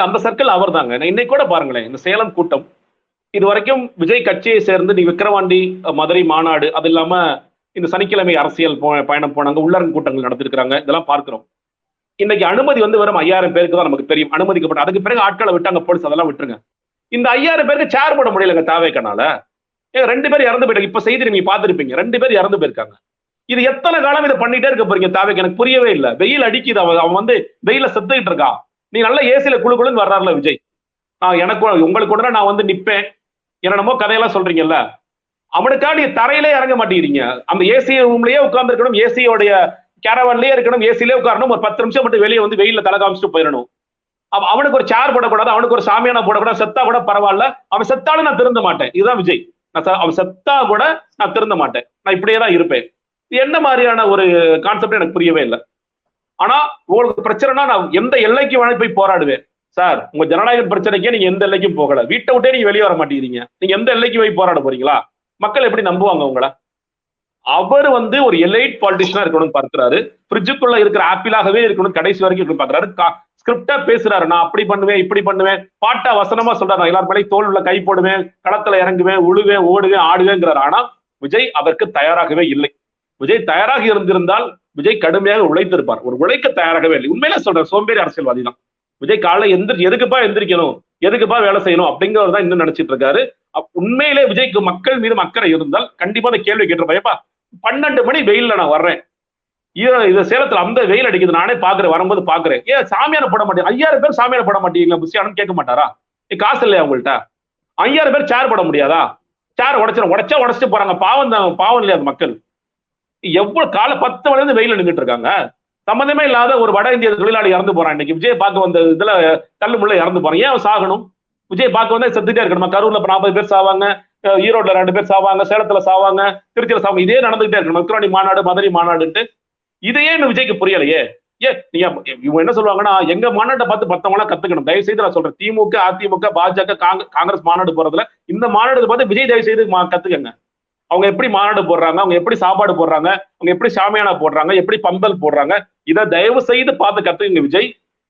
அந்த சர்க்கிள் அவர் தாங்க. இன்னைக்கு கூட பாருங்களேன், இந்த சேலம் கூட்டம் இது வரைக்கும் விஜய் கட்சியை சேர்ந்து நீ விக்கிரவாண்டி மதுரை மாநாடு, அது இல்லாம இந்த சனிக்கிழமை அரசியல் பயணம் போனாங்க, உள்ளரங்கு கூட்டங்கள் நடத்திருக்கிறாங்க, இதெல்லாம் பார்க்கிறோம். இன்னைக்கு அனுமதி வந்து வெறும் 5000 பேருக்கு தான் நமக்கு தெரியும் அனுமதிக்கப்பட்ட. அதுக்கு பிறகு ஆட்களை விட்டாங்க போலீஸ், அதெல்லாம் விட்டுருங்க. இந்த 5000 பேருக்கு சேர் போட முடியலங்க தாவேக்கனால. 2 பேர் இறந்து போயிட்டாங்க. இப்ப செய்தி நீங்க பார்த்திருப்பீங்க, 2 பேர் இறந்து போயிருக்காங்க. இது எத்தனை காலம் இதை பண்ணிட்டே இருக்க போறீங்க தாவேக்கு? எனக்கு புரியவே இல்லை. வெயில் அடிக்குது, அவன் வந்து வெயில செத்துக்கிட்டு இருக்கான். நீ நல்ல ஏசியில குழுக்குழுன்னு வர்றாருல விஜய். எனக்கு உங்களுக்கு உடனே நான் வந்து நிப்பேன் என்னென்னமோ கதையெல்லாம் சொல்றீங்கல்ல, அவனுக்கா நீங்க தரையிலே இறங்க மாட்டேங்கிறீங்க. அந்த ஏசி ரூம்லயே உட்கார்ந்து இருக்கணும், ஏசியோடைய கேரவான்லயே இருக்கணும், ஏசிலே உட்காரணும். ஒரு 10 நிமிஷம் மட்டும் வெளியே வந்து வெயில தலை காமிச்சிட்டு போயிடணும். அவனுக்கு ஒரு சேர் போடக்கூடாது, அவனுக்கு ஒரு சாமியானா போடக்கூடாது. செத்தா கூட பரவாயில்ல, அவன் செத்தாலும் நான் திருந்த மாட்டேன். இதுதான் விஜய். அவன் செத்தா கூட நான் திருந்த மாட்டேன், நான் இப்படியே தான் இருப்பேன். என்ன மாதிரியான ஒரு கான்செப்ட் எனக்கு புரியவே இல்லை. ஆனா உங்களுக்கு பிரச்சனைனா நான் எந்த எல்லைக்கு வேணா போய் போராடுவேன். சார், உங்க ஜனநாயக பிரச்சனைக்கே நீங்க எந்த எல்லைக்கும் போகல, வீட்டை விட்டே நீங்க வெளியே வர மாட்டேங்கிறீங்க, நீங்க எந்த எல்லைக்கு போய் போராட போறீங்களா? மக்கள் எப்படி நம்புவாங்க உங்களை? அவர் வந்து ஒரு எலைட் பாலிட்டிஷனா இருக்கணும்னு பார்க்கிறாரு, ஃப்ரிட்ஜுக்குள்ள இருக்கிற ஆப்பிளாகவே இருக்கணும் கடைசி வரைக்கும் பாக்குறாரு. ஸ்கிரிப்டா பேசுறாரு, நான் அப்படி பண்ணுவேன் இப்படி பண்ணுவேன், பாட்டா வசனமா சொல்றாரு, நான் எல்லாரும் மேலே தோல் உள்ள கை போடுவேன், களத்துல இறங்குவேன், உழுவேன், ஓடுவேன், ஆடுவேங்கிறாரு. ஆனா விஜய் அதற்கு தயாராகவே இல்லை. விஜய் தயாராக இருந்திருந்தால் விஜய் கடுமையாக உழைத்திருப்பார். ஒரு உழைக்க தயாராகவே இல்லை. உண்மையில சொல்றேன், சோம்பேறி அரசியல்வாதி தான் விஜய். காலைல எதுக்குப்பா எந்திரிக்கணும், எதுக்குப்பா வேலை செய்யணும் அப்படிங்கிறவர் தான் இன்னும் நினைச்சிட்டு இருக்காரு. உண்மையிலே விஜய்க்கு மக்கள் மீது அக்கறை இருந்தால் கண்டிப்பா அந்த கேள்வி கேட்டிருப்பா. 12 மணி வெயில்ல நான் வர்றேன், இது சேலத்துல அந்த வெயில் அடிக்குது, நானே பாக்குறேன், வரும்போது பாக்குறேன், ஏன் சாமியான போட மாட்டேன், 5000 பேர் சாமியான போட மாட்டீங்களா புஷியானு கேட்க மாட்டாரா? காசு இல்லையா உங்கள்கிட்ட? 5000 பேர் சேர் போட முடியாதா? சேர் உடைச்சிட்டு போறாங்க. பாவம் இல்லையா அது மக்கள்? எவ்வளவு கால 10 மணில இருந்து வெயில நின்றுட்டு இருக்காங்க. சம்பந்தமே இல்லாத ஒரு வட இந்திய தொழிலாளி இறந்து போறான். இன்னைக்கு விஜய் பார்க்க வந்த இதுல தள்ளுமுள்ள இறந்து போறான். ஏன் அவன் சாகணும்? விஜய் பார்க்க வந்தா செத்துட்டே இருக்கணுமா? கரூர்ல 40 பேர் சாவாங்க, ஈரோட்ல 2 பேர் சாவாங்க, சேலத்துல சாவாங்க, திருச்சியில சாவாங்க, இதே நடந்துகிட்டே இருக்கணும். விக்ரவாணி மாநாடு, மதுரை மாநாடுன்ட்டு இதையே இன்னும் விஜய்க்கு புரியலையே. இவங்க என்ன சொல்லுவாங்கன்னா, எங்க மாநாட்டை பார்த்து மத்தவங்க கத்துக்கணும். தயவு செய்து நான் சொல்றேன், திமுக, அதிமுக, பாஜக, காங்கிரஸ் மாநாடு போறதுல இந்த மாநாடு பார்த்து விஜய் தயவு செய்து கத்துக்கங்க. அவங்க எப்படி மாநாடு போடுறாங்க, அவங்க எப்படி சாப்பாடு போடுறாங்க, அவங்க எப்படி சாமியானா போடுறாங்க, எப்படி பந்தல் போடுறாங்க, இதை தயவு செய்து பார்த்து கத்துக்குங்க விஜய்.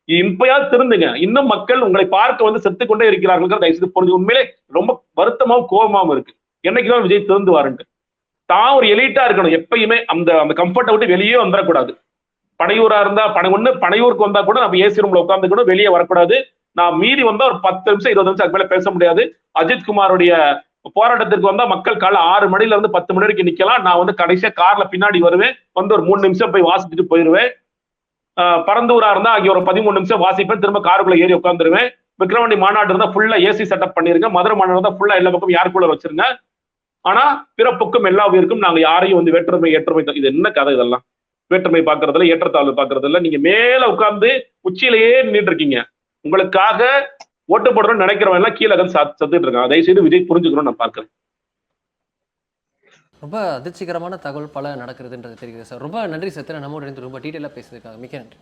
இப்பயாவது திருந்துங்க. இன்னும் மக்கள் உங்களை பார்க்க வந்து செத்துக்கொண்டே இருக்கிறார்கள், தயவு செய்து புரிஞ்சு. உண்மையிலே ரொம்ப வருத்தமாவும் கோபமாவும் இருக்கு. என்னைக்குதான் விஜய் திருந்துவாருன்ட்டு. தான் ஒரு எலிட்டா இருக்கணும் எப்பயுமே. அந்த கம்ஃபர்ட்டை விட்டு வெளியே வந்துடக்கூடாது. பனையூரா இருந்தா பனையூருக்கு வந்தா கூட நம்ம ஏசி ரூம்ல உட்கார்ந்து கூட வெளியே வரக்கூடாது. நான் மீறி வந்தா ஒரு 10 நிமிஷம் 20 நிமிஷம் அதுக்கு மேல பேச முடியாது. அஜித் குமாருடைய போராட்டத்திற்கு வந்தா மக்கள் காலை 6 மணில இருந்து 10 மணி வரைக்கும் நிக்கலாம். நான் வந்து கடைசியா கார்ல பின்னாடி வருவேன், வந்து ஒரு 3 நிமிஷம் போய் வாசிச்சுட்டு போயிருவேன். பரந்தூரா இருந்தா அங்கே ஒரு 13 நிமிஷம் வாசிப்பேன், திரும்ப காருக்குள்ள ஏறி உட்காந்துருவேன். விக்ரவாண்டி மாநாடு இருந்தா ஃபுல்லா ஏசி செட்டப் பண்ணிருங்க, மதுரை மாநாடு இருந்தா ஃபுல்லா எல்லா பக்கம் ஏர் கூலர் வச்சிருங்க. ஆனா பிறப்புக்கும் எல்லா உயிருக்கும் நாங்க யாரையும் வந்து வேற்றுமை இது என்ன கதை? இதெல்லாம் வேற்றுமை பாக்குறதுல, ஏற்றத்தாழ்வு பாக்குறதுல, நீங்க மேல உட்கார்ந்து உச்சியிலேயே நின்றுட்டு இருக்கீங்க. உங்களுக்காக ஓட்டு போடணும்னு நினைக்கிறவங்க எல்லாம் கீழே சத்துட்டு இருக்காங்க. தயவு செய்து விஜய் புரிஞ்சுக்கணும்னு நான் பார்க்கிறேன். ரொம்ப அதிர்ச்சிகரமான தகவல் பல நடக்கிறதுன்றது தெரியுது சார். ரொம்ப நன்றி சார், நம்மோட ரொம்ப டீட்டெயிலாக பேசுறதுக்காக மிக்க நன்றி.